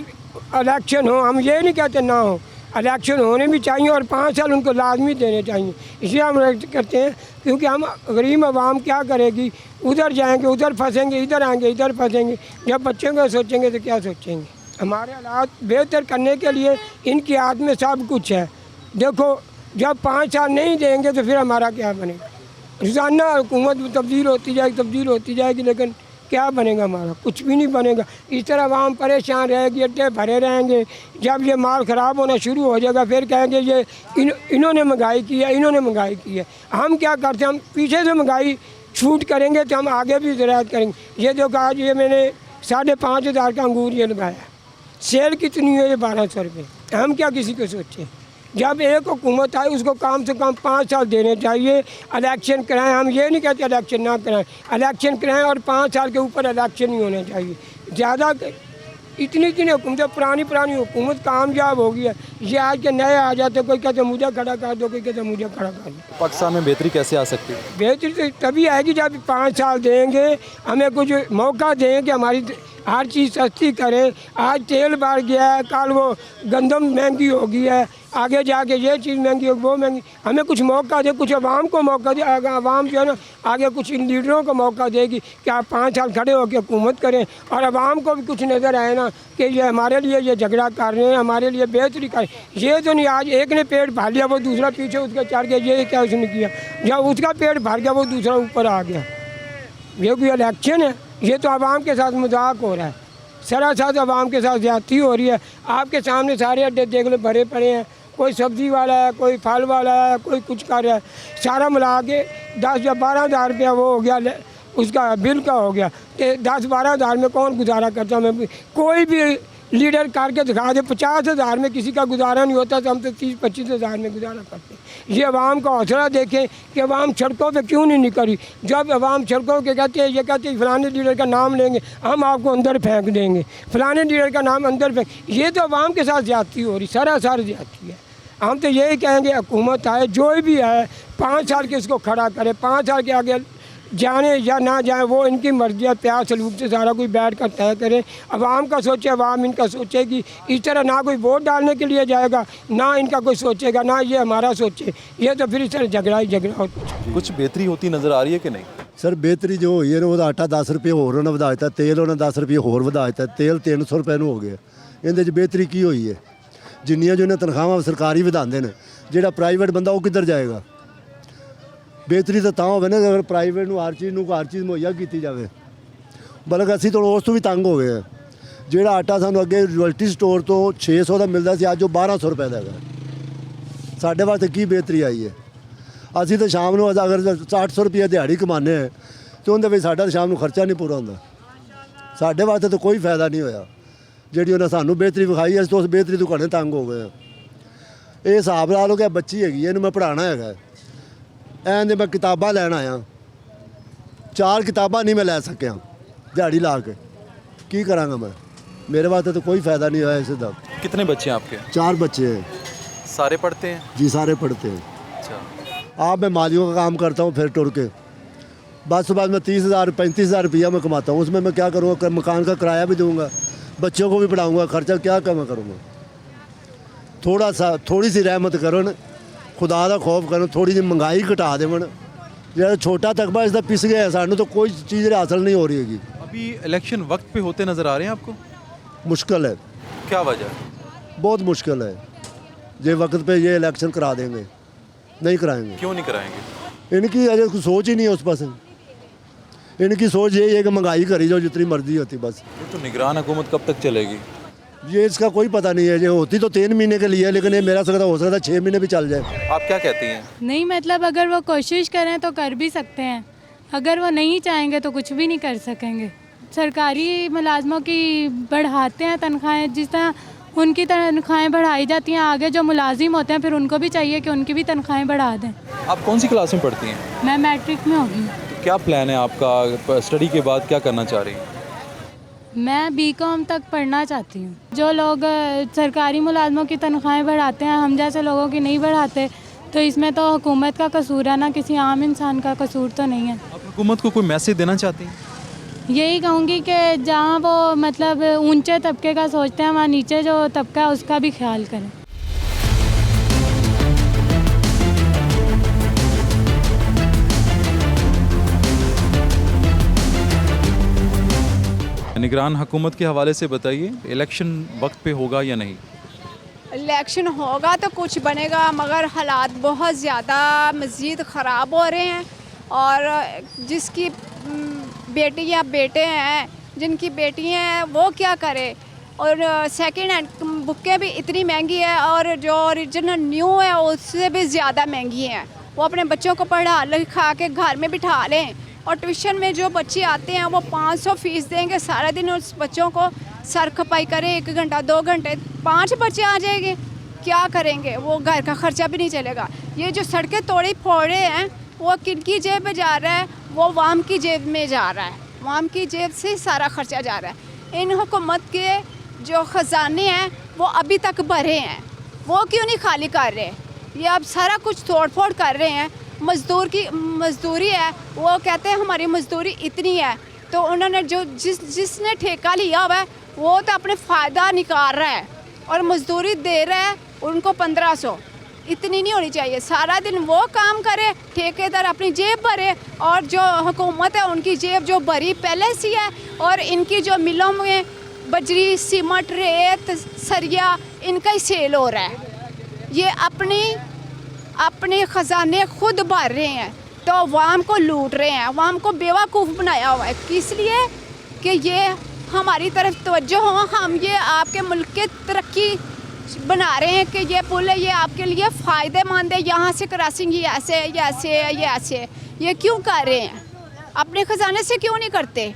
इलेक्शन हो, हम ये नहीं कहते ना हो, इलेक्शन होने भी चाहिए और 5 साल उनको लाजमी देने चाहिए। इसलिए हम करते हैं, क्योंकि हम गरीब आवाम क्या करेगी? उधर जाएंगे उधर फंसेंगे, इधर आएंगे इधर फंसेंगे। जब बच्चों का सोचेंगे तो क्या सोचेंगे? हमारे हालात बेहतर करने के लिए इनकी हाथ में सब कुछ है। देखो जब 5 साल नहीं देंगे तो फिर हमारा क्या बनेगा? रोज़ाना हुकूमत तब्दील होती जाएगी, लेकिन क्या बनेगा? हमारा कुछ भी नहीं बनेगा। इस तरह आवाम परेशान रहेगी, अड्डे भरे रहेंगे। जब ये माल ख़राब होना शुरू हो जाएगा फिर कहेंगे ये इन्होंने महंगाई की है, इन्होंने महंगाई की है। हम क्या करते हैं? हम पीछे से महंगाई छूट करेंगे तो हम आगे भी ज़राअत करेंगे। ये देखो आज ये मैंने 5,500 का अंगूर ये लगाया, सेल कितनी है? ये 1200 रुपये। हम क्या किसी को सोचें? जब एक हुकूमत आए उसको कम से कम 5 साल देने चाहिए। इलेक्शन कराएं, हम ये नहीं कहते इलेक्शन ना कराएं, इलेक्शन कराएं और 5 साल के ऊपर इलेक्शन नहीं होना चाहिए। ज़्यादा इतनी हुकूमतें पुरानी हुकूमत कामयाब हो गई है। ये आज के नए आ जाते, कोई कहते मुझे खड़ा कर दो, कोई कहते मुझे खड़ा कर दो। पाकिस्तान में बेहतरी कैसे आ सकती है? बेहतरी तो तभी आएगी जब 5 साल देंगे, हमें कुछ मौका दें कि हमारी हर चीज़ सस्ती करें। आज तेल बढ़ गया है, कल वो गंदम महंगी हो गई है, आगे जाके ये चीज़ महंगी होगी, वो महंगी। हमें कुछ मौका दे, कुछ आवाम को मौका दे। आवाम जो है ना आगे कुछ इन लीडरों को मौका देगी कि आप 5 साल खड़े होकर हुकूमत करें और आवाम को भी कुछ नज़र आए ना कि ये हमारे लिए ये झगड़ा कर रहे हैं, हमारे लिए बेहतरी कर। ये तो नहीं आज एक ने पेट भर लिया, वो दूसरा पीछे उसका चढ़ गया, ये क्या उसने किया? जब उसका पेट भर गया वो दूसरा ऊपर आ गया। ये कोई इलेक्शन है? ये तो आवाम के साथ मजाक हो रहा है, सरासर आवाम के साथ ज़्यादती हो रही है। आपके सामने सारे अड्डे देख लो भरे पड़े हैं, कोई सब्ज़ी वाला है, कोई फल वाला है, कोई कुछ कर रहा है। सारा मिला के 10 या 12 हज़ार रुपया वो हो गया, उसका बिल का हो गया। तो 10-12 हज़ार में कौन गुजारा करता? मैं कोई भी लीडर करके दिखा दे। 50,000 में किसी का गुजारा नहीं होता, तो हम तो 30-25 हज़ार में गुजारा करते हैं। ये अवाम का हौसला देखें कि अवाम सड़कों पे क्यों नहीं निकली। जब अवाम सड़कों के कहते हैं, ये कहते हैं फलाने लीडर का नाम लेंगे, हम आपको अंदर फेंक देंगे, फलाने लीडर का नाम अंदर फेंक, ये तो अवाम के साथ ज़्यादती हो रही, सरासर ज़्यादती है। हम तो यही कहेंगे हुकूमत आए, जो भी है 5 साल के इसको खड़ा करे, 5 साल के आगे जाने या ना जाए वो इनकी मर्जी है। प्यार सलूक से सारा कोई बैठ कर तय करे, अवाम का सोचे, अवाम इनका सोचेगी। इस तरह ना कोई वोट डालने के लिए जाएगा, ना इनका कोई सोचेगा, ना ये हमारा सोचे, ये तो फिर इस तरह झगड़ा ही झगड़ा होता। कुछ बेहतरी होती नज़र आ रही है कि नहीं? सर बेहतरी जो हुई है ना, ਉਹਦਾ ਆਟਾ 10 ਰੁਪਏ ਹੋਰ ਉਹਨਾਂ ਵਧਾ ਦਿੱਤਾ, ਤੇਲ ਉਹਨਾਂ 10 ਰੁਪਏ ਹੋਰ ਵਧਾ ਦਿੱਤਾ, ਤੇਲ 300 ਰੁਪਏ ਨੂੰ ਹੋ ਗਿਆ। ਇਹਦੇ 'ਚ ਬਿਹਤਰੀ ਕੀ ਹੋਈ ਹੈ? ਜਿੰਨੀਆਂ ਜੋ ਇਹਨਾਂ ਤਨਖਾਹਾਂ ਸਰਕਾਰੀ ਵਧਾਉਂਦੇ ਨੇ, ਜਿਹੜਾ ਪ੍ਰਾਈਵੇਟ ਬੰਦਾ ਉਹ ਕਿੱਧਰ ਜਾਏਗਾ? ਬਿਹਤਰੀ ਤਾਂ ਹੋਵੇ ਨਾ ਅਗਰ ਪ੍ਰਾਈਵੇਟ ਨੂੰ ਹਰ ਚੀਜ਼ ਮੁਹੱਈਆ ਕੀਤੀ ਜਾਵੇ। ਬਲਕਿ ਅਸੀਂ ਤਾਂ ਉਸ ਤੋਂ ਵੀ ਤੰਗ ਹੋ ਗਏ ਹਾਂ। ਜਿਹੜਾ ਆਟਾ ਸਾਨੂੰ ਅੱਗੇ ਰਾਇਲਟੀ ਸਟੋਰ ਤੋਂ 600 ਦਾ ਮਿਲਦਾ ਸੀ, ਅੱਜ ਉਹ 1200 ਰੁਪਏ ਦਾ ਹੈਗਾ। ਸਾਡੇ ਵਾਸਤੇ ਕੀ ਬਿਹਤਰੀ ਆਈ ਹੈ? ਅਸੀਂ ਤਾਂ ਸ਼ਾਮ ਨੂੰ ਅਗਰ 800 ਰੁਪਏ ਦਿਹਾੜੀ ਕਮਾਉਂਦੇ ਹਾਂ ਤੇ ਉਹਦੇ ਵਿੱਚ ਸਾਡਾ ਸ਼ਾਮ ਨੂੰ ਖਰਚਾ ਨਹੀਂ ਪੂਰਾ ਹੁੰਦਾ। ਸਾਡੇ ਵਾਸਤੇ ਤਾਂ ਕੋਈ ਫਾਇਦਾ ਨਹੀਂ ਹੋਇਆ। ਜਿਹੜੀ ਉਹਨਾਂ ਸਾਨੂੰ ਬਿਹਤਰੀ ਵਿਖਾਈ, ਅਸੀਂ ਤਾਂ ਉਸ ਬਿਹਤਰੀ ਤੋਂ ਘਣੇ ਤੰਗ ਹੋ ਗਏ ਹਾਂ। ਇਹ ਹਿਸਾਬ ਲਾ ਲਓ ਕਿ ਬੱਚੀ ਹੈਗੀ, ਇਹਨੂੰ ਮੈਂ ਪੜ੍ਹਾਉਣਾ ਹੈਗਾ, ਐਂ ਮੈਂ ਕਿਤਾਬਾਂ ਲੈਣ ਆਇਆ, 4 ਕਿਤਾਬਾਂ ਨਹੀਂ ਮੈਂ ਲੈ ਸਕਿਆ ਦਿਹਾੜੀ ਲਾ ਕੇ, ਕੀ ਕਰਾਂਗਾ मैं? मेरे वास्ते तो कोई फ़ायदा नहीं होया इससे। कितने बच्चे हैं आपके? 4 बच्चे हैं। सारे पढ़ते हैं? जी सारे पढ़ते हैं। अच्छा। आप मैं मालियों का काम करता हूँ, फिर टुर के बस सुबह में 30,000-35,000 रुपया मैं कमाता हूँ। उसमें मैं क्या करूँगा? मकान का किराया भी दूँगा, बच्चों को भी पढ़ाऊँगा, खर्चा क्या मैं करूँगा? थोड़ी सी रहमत करो न, खुदा का खौफ करो, थोड़ी सी महंगाई घटा देवन। जो छोटा तकबा इसका पिस गया, सानू तो कोई चीज़ हासिल नहीं हो रही है। अभी इलेक्शन वक्त पे होते नज़र आ रहे हैं आपको? मुश्किल है। क्या वजह? बहुत मुश्किल है। ये वक्त पे ये इलेक्शन करा देंगे, नहीं कराएंगे। क्यों नहीं कराएंगे? इनकी अजय कुछ सोच ही नहीं है उस पास। इनकी सोच यही है कि महंगाई करी जाओ जितनी मर्जी होती बस। तो निगरान हुकूमत कब तक चलेगी? ये इसका कोई पता नहीं है। ये होती तो 3 महीने के लिए, लेकिन ये मेरा हो सकता है 6 महीने भी चल जाए। आप क्या कहती हैं? नहीं, मतलब अगर वो कोशिश करें तो कर भी सकते हैं, अगर वो नहीं चाहेंगे तो कुछ भी नहीं कर सकेंगे। सरकारी मुलाजमों की बढ़ाते हैं तनख्वाहें, जिस तरह उनकी तनख्वाहें बढ़ाई जाती हैं, आगे जो मुलाजिम होते हैं फिर उनको भी चाहिए कि उनकी भी तनख्वाहें बढ़ा दें। आप कौन सी क्लास में पढ़ती हैं? मैं मैट्रिक में होगी। क्या प्लान है आपका? स्टडी के बाद क्या करना चाह रही हैं? मैं बीकॉम तक पढ़ना चाहती हूँ। जो लोग सरकारी मुलाजमों की तनख्वाहें बढ़ाते हैं, हम जैसे लोगों की नहीं बढ़ाते, तो इसमें तो हुकूमत का कसूर है ना, किसी आम इंसान का कसूर तो नहीं है। आप हुकूमत को कोई मैसेज देना चाहती हैं? यही कहूँगी कि जहाँ वो मतलब ऊंचे तबके का सोचते हैं, वहाँ नीचे जो तबका है उसका भी ख्याल करें। निगरान हुकूमत के हवाले से बताइए, इलेक्शन वक्त पे होगा या नहीं? इलेक्शन होगा तो कुछ बनेगा, मगर हालात बहुत ज़्यादा मज़ीद ख़राब हो रहे हैं। और जिसकी बेटी या बेटे हैं, जिनकी बेटियाँ हैं, वो क्या करे? और सेकंड हैंड बुकें भी इतनी महंगी है, और जो ओरिजिनल न्यू है उससे भी ज़्यादा महंगी हैं। वो अपने बच्चों को पढ़ा लिखा के घर में बिठा लें, और ट्यूशन में जो बच्चे आते हैं वो 500 फ़ीस देंगे, सारा दिन उस बच्चों को सर खपाई करें, 1 घंटा 2 घंटे, 5 बच्चे आ जाएंगे, क्या करेंगे? वो घर का ख़र्चा भी नहीं चलेगा। ये जो सड़कें तोड़ी फोड़े हैं, वो किनकी जेब में जा रहा है? वो वाम की जेब में जा रहा है, वाम की जेब से सारा खर्चा जा रहा है। इन हुकूमत के जो ख़जाने हैं वो अभी तक भरे हैं, वो क्यों नहीं खाली कर रहे? ये अब सारा कुछ तोड़ फोड़ कर रहे हैं। मज़दूर की मज़दूरी है, वो कहते हैं हमारी मज़दूरी इतनी है, तो उन्होंने जो जिसने ठेका लिया हुआ है वो तो अपने फ़ायदा निकाल रहा है, और मज़दूरी दे रहा है उनको 1500। इतनी नहीं होनी चाहिए। सारा दिन वो काम करे, ठेकेदार अपनी जेब भरे, और जो हुकूमत है उनकी जेब जो भरी पहले सी है, और इनकी जो मिलों में बजरी, सीमेंट, रेत, सरिया, इनका ही सेल हो रहा है। ये अपने ख़जाने खुद भर रहे हैं, तो अवाम को लूट रहे हैं, अवाम को बेवकूफ़ बनाया हुआ है। किस लिए? कि ये हमारी तरफ तवज्जो हो, हम ये आपके मुल्क के तरक्की बना रहे हैं कि ये पुल है, ये आपके लिए फ़ायदेमंद है, यहाँ से क्रॉसिंग ये ऐसे है, ये ऐसे है, ये ऐसे है। ये क्यों कर रहे हैं? अपने ख़जाने से क्यों नहीं करते?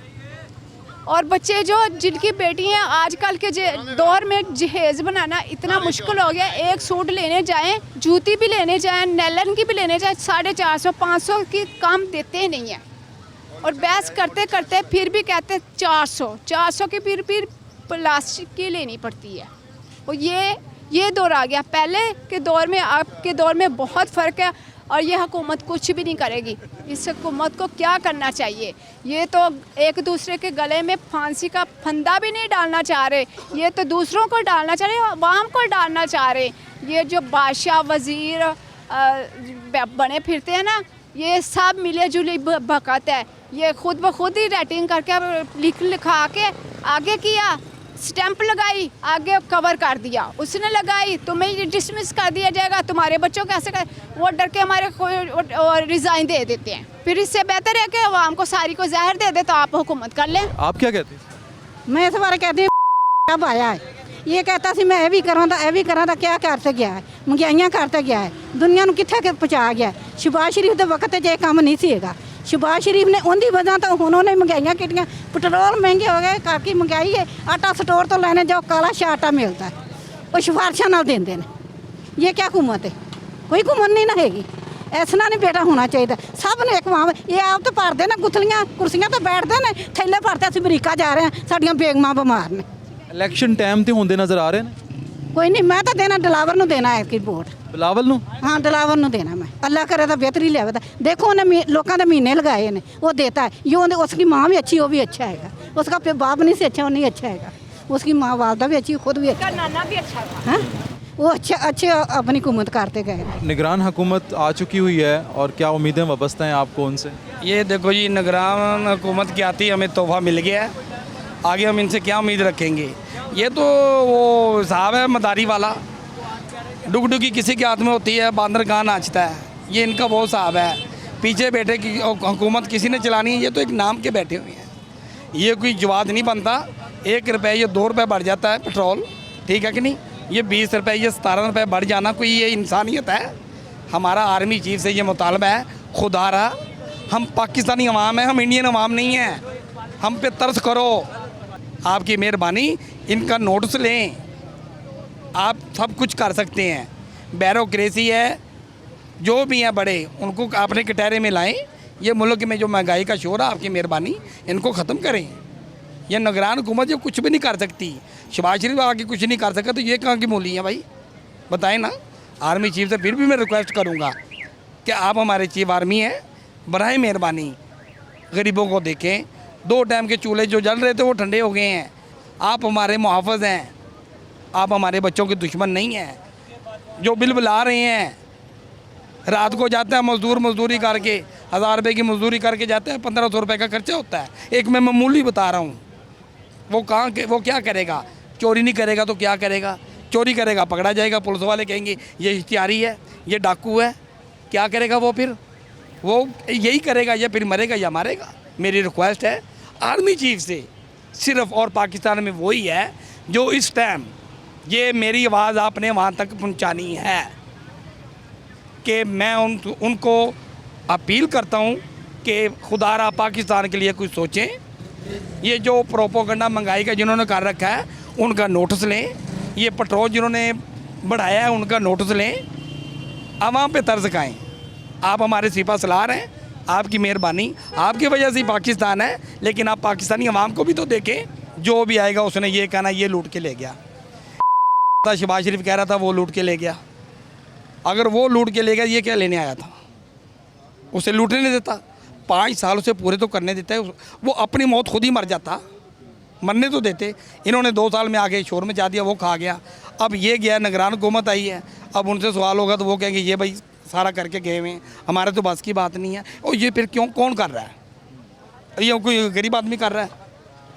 और बच्चे जो जिनकी बेटी हैं आजकल के दौर में जहेज़ बनाना इतना मुश्किल हो गया। एक सूट लेने जाएं, जूती भी लेने जाएं, नैलन की भी लेने जाएं, 450 500 की कम देते ही नहीं है। और बहस करते करते फिर भी कहते 400 की फिर प्लास्टिक की लेनी पड़ती है। और ये दौर आ गया। पहले के दौर में आपके दौर में बहुत फ़र्क है। और ये हुकूमत कुछ भी नहीं करेगी। इस हुकूमत को क्या करना चाहिए? ये तो एक दूसरे के गले में फांसी का फंदा भी नहीं डालना चाह रहे, ये तो दूसरों को डालना चाह रहे, अवाम को डालना चाह रहे। ये जो बादशाह वज़ीर बने फिरते हैं ना, ये सब मिले जुली भकत है। ये खुद ब खुद ही रेटिंग करके लिखा के आगे किया, स्टैंप लगाई, आगे कवर कर दिया, उसने लगाई, तुम्हें डिसमिस कर दिया जाएगा, तुम्हारे बच्चों को ऐसे कर, वो डर के हमारे रिज़ाइन दे देते हैं। फिर इससे बेहतर है कि अवाम को सारी को जहर दे दे, तो आप हुकूमत कर लें। आप क्या कहते हैं? मैं इस बार कहती हूँ अब आया है, ये कहता सी मैं ये भी करा था, क्या करते गया है, महंगाइयाँ करते गया है, दुनिया ਨੂੰ कित्थे पहुँचा गया। शहबाज शरीफ के वक्त ये काम नहीं सीगा। शहबाज शरीफ ने उनकी वजह तो उन्होंने महंगाइयाँ कीतियाँ, पेट्रोल महंगे हो गए, काफ़ी महंगाई है, आटा स्टोर तो लेने जाओ काला शा आटा मिलता है, वो सिफारिशों नाल देंदे ने। ये क्या हुकूमत है? कोई हुकूमत नहीं ना हैगी। ऐसा नहीं बेटा होना चाहिए। सब ने एक मां, ये आप तो भरते ने गुथलियाँ कुर्सियाँ तो बैठते हैं, थैले भरते असीं अमरीका जा रहे हैं, साडियां बेगमां बीमार ने। इलेक्शन टाइम ते होंदे नज़र आ रहे हैं? कोई नहीं, मैं तो देना दिलावर नूं देना है कि वोट। बिलावल नूं? हाँ, दिलावर नूं देना मैं। अल्लाह करे तो बेहतरी लियावे। देखो उन्हें लोगों के महीने लगाए ने, वो देता है। ये उसकी माँ भी अच्छी, वो भी अच्छा है, उसका बाप नहीं से अच्छा, वो नहीं अच्छा है, उसकी माँ वालदा भी अच्छी, खुद भी अच्छा, नाना भी अच्छा है। वो अच्छे अपनी हुकूमत करते गए। निगरान हुकूमत आ चुकी हुई है और क्या उम्मीदें वाबस्ता हैं आपको उनसे? ये देखो जी, निगरान हुकूमत की आती हमें तोहफा मिल गया है, आगे हम इनसे क्या उम्मीद रखेंगे? ये तो वो हिसाब है मदारी वाला, डुगडुगी किसी के हाथ में होती है, बांदर कहाँ नाचता है, ये इनका वो हिसाब है। पीछे बैठे की हुकूमत किसी ने चलानी है, ये तो एक नाम के बैठे हुए हैं। ये कोई जवाब नहीं बनता। 1 रुपये ये 2 रुपये बढ़ जाता है पेट्रोल, ठीक है कि नहीं? ये 20 रुपये, ये 17 रुपये बढ़ जाना कोई ये इंसानियत है? हमारा आर्मी चीफ से ये मुतालबा है, खुदारा हम पाकिस्तानी अवाम है, हम इंडियन अवाम नहीं हैं, हम पे तरस करो, आपकी मेहरबानी, इनका नोटिस लें। आप सब कुछ कर सकते हैं। बैरोक्रेसी है, जो भी हैं बड़े, उनको अपने कटहरे में लाएं। ये मुल्क में जो महंगाई का शोर है, आपकी मेहरबानी इनको ख़त्म करें। ये निगरान हुकूमत जो कुछ भी नहीं कर सकती, शहबाज शरीफ आके कुछ नहीं कर सका, तो ये कहाँ की मूली है भाई? बताएं ना। आर्मी चीफ से फिर भी मैं रिक्वेस्ट करूँगा कि आप हमारे चीफ आर्मी हैं, बराए मेहरबानी गरीबों को देखें। 2 टाइम के चूल्हे जो जल रहे थे वो ठंडे हो गए हैं। आप हमारे मुहाफ़िज़ हैं, आप हमारे बच्चों के दुश्मन नहीं हैं। जो बिल बुला रहे हैं, रात को जाते हैं मजदूरी करके, 1000 रुपये की मजदूरी करके जाते हैं, 1500 रुपये का खर्चा होता है। एक मैं मामूली बता रहा हूँ, वो क्या करेगा? चोरी नहीं करेगा तो क्या करेगा? चोरी करेगा पकड़ा जाएगा, पुलिस वाले कहेंगे ये इश्तिहारी है, ये डाकू है, क्या करेगा वो? फिर वो यही करेगा, या फिर मरेगा या मारेगा। मेरी रिक्वेस्ट है आर्मी चीफ से सिर्फ, और पाकिस्तान में वही है जो इस टाइम, ये मेरी आवाज़ आपने वहाँ तक पहुँचानी है कि मैं उनको अपील करता हूँ कि खुदारा पाकिस्तान के लिए कुछ सोचें। ये जो प्रोपोगंडा महंगाई का जिन्होंने कर रखा है, उनका नोटिस लें। ये पेट्रोल जिन्होंने बढ़ाया है, उनका नोटिस लें। आवाम पे तर्ज खाएँ। आप हमारे सिपा सलार हैं, आपकी मेहरबानी, आपकी वजह से पाकिस्तान है, लेकिन आप पाकिस्तानी अवाम को भी तो देखें। जो भी आएगा उसने ये कहना ये लूट के ले गया। शहबाज शरीफ कह रहा था वो लूट के ले गया। अगर वो लूट के ले गया, ये क्या लेने आया था? उसे लूटने नहीं देता। 5 साल उसे पूरे तो करने देता है, वो अपनी मौत खुद ही मर जाता, मरने तो देते। इन्होंने 2 साल में आगे शोर मचा दिया, वो खा गया। अब ये गया, निगरान हुकूमत आई है, अब उनसे सवाल होगा तो वो कहेंगे ये भाई सारा करके गए हुए हैं, हमारे तो बस की बात नहीं है। और ये फिर कौन कर रहा है? ये कोई गरीब आदमी कर रहा है?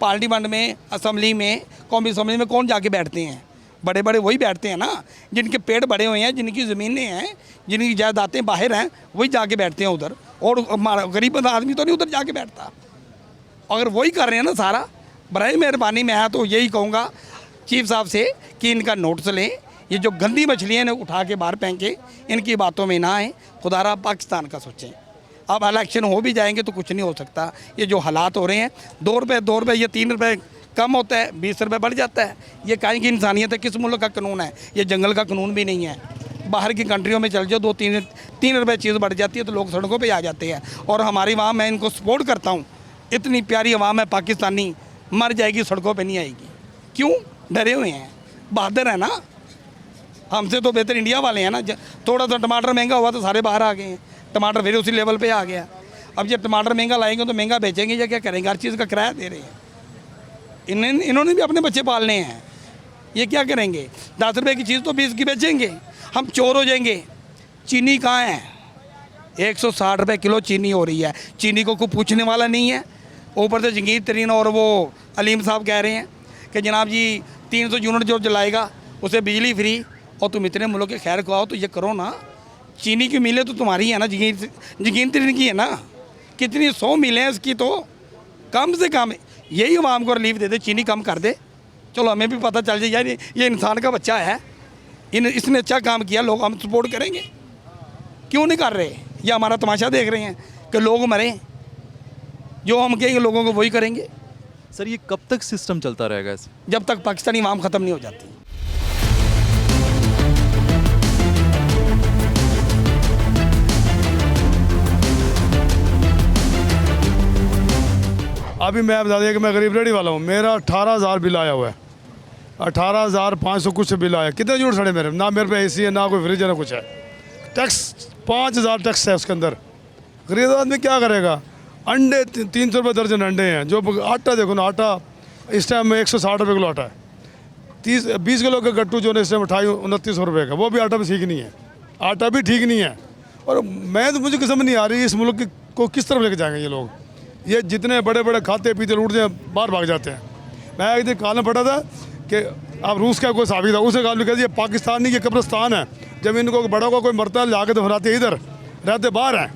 पार्लियामेंट में, असम्बली में, कौमी असम्बली में कौन जाके बैठते हैं? बड़े बड़े वही बैठते हैं ना, जिनके पेड़ बड़े हुए हैं, जिनकी ज़मीनें हैं, जिनकी जायदादें बाहर हैं, वही जाके बैठते हैं उधर। और हमारा गरीब आदमी तो नहीं उधर जाके बैठता। अगर वही कर रहे हैं ना सारा, बराए मेहरबानी मैं तो यही कहूँगा चीफ साहब से कि इनका नोटिस लें। ये जो गंदी मछलियाँ ने उठा के बाहर फेंके, इनकी बातों में ना आए। खुदारा पाकिस्तान का सोचें। अब इलेक्शन हो भी जाएंगे तो कुछ नहीं हो सकता। ये जो हालात हो रहे हैं, 2 रुपये ये 3 रुपये कम होता है, 20 रुपये बढ़ जाता है। ये काहे की इंसानियत है? किस मुल्क का कानून है? ये जंगल का कानून भी नहीं है। बाहर की कंट्रियों में चल जाओ, 2-3 रुपये चीज़ बढ़ जाती है तो लोग सड़कों पे आ जाते हैं। और हमारी वहाँ, मैं इनको सपोर्ट करता हूँ, इतनी प्यारी आवाम है पाकिस्तानी, मर जाएगी सड़कों पे नहीं आएगी। क्यों? डरे हुए हैं, बहादुर है ना। हमसे तो बेहतर इंडिया वाले हैं ना। थोड़ा सा टमाटर महंगा हुआ तो सारे बाहर आ गए हैं, टमाटर फिर उसी लेवल पे आ गया। अब जब टमाटर महंगा लाएंगे तो महंगा बेचेंगे या क्या करेंगे? हर चीज़ का किराया दे रहे हैं। इन्होंने भी अपने बच्चे पालने हैं, ये क्या करेंगे? 10 रुपये की चीज़ तो 20 की बेचेंगे। हम चोर हो जाएंगे। चीनी कहाँ है? 160 रुपये किलो चीनी हो रही है। चीनी को कोई पूछने वाला नहीं है। ऊपर से जंगीर तरीन और वो अलीम साहब कह रहे हैं कि जनाब जी 300 यूनिट जो जलाएगा उसे बिजली फ्री। और तुम इतने मुल्क के खैर को आओ तो ये करो ना। चीनी की मिलें तो तुम्हारी है ना, जंगीर तरीन की है ना। कितनी 100 मिलें इसकी, तो कम से कम यही आवाम को रिलीफ दे दे, चीनी कम कर दे। चलो हमें भी पता चल जाए यार ये इंसान का बच्चा है, इसने अच्छा काम किया, लोग हम सपोर्ट करेंगे। क्यों नहीं कर रहे? या हमारा तमाशा देख रहे हैं कि लोग मरें? जो हम कहेंगे लोगों को वही करेंगे। सर ये कब तक सिस्टम चलता रहेगा ऐसे? जब तक पाकिस्तानी आवाम ख़त्म नहीं हो जाती। अभी मैं बता दिया कि मैं गरीब रेडी वाला हूँ। मेरा 18,000 बिल आया हुआ है, 18,500 कुछ बिल आया। कितने यूनिट सड़े मेरे? ना मेरे पे AC है, ना कोई फ्रिज है, ना कुछ है। टैक्स 5,000 टैक्स है उसके अंदर। गरीब आदमी क्या करेगा? अंडे 300 रुपये दर्जन अंडे हैं। जो आटा देखो ना, आटा इस टाइम में 160 रुपये किलो आटा है। 20 किलो का गट्टू जो है इस टाइम 28-29 रुपये का, वो भी आटा भी ठीक नहीं है। आटा भी ठीक नहीं है। और मुझे समझ नहीं आ रही इस मुल्क को किस तरफ लेके जाएंगे ये लोग। ये जितने बड़े बड़े खाते पीते लूटते हैं, बाहर भाग जाते हैं। मैं एक दिन कालम पढ़ा था कि अब रूस का कोई साबित था, उसने कहा ये पाकिस्तान नहीं, ये कब्रिस्तान है। जब इनको बड़ा को कोई मरता है लाके दफनाते इधर, रहते बाहर हैं,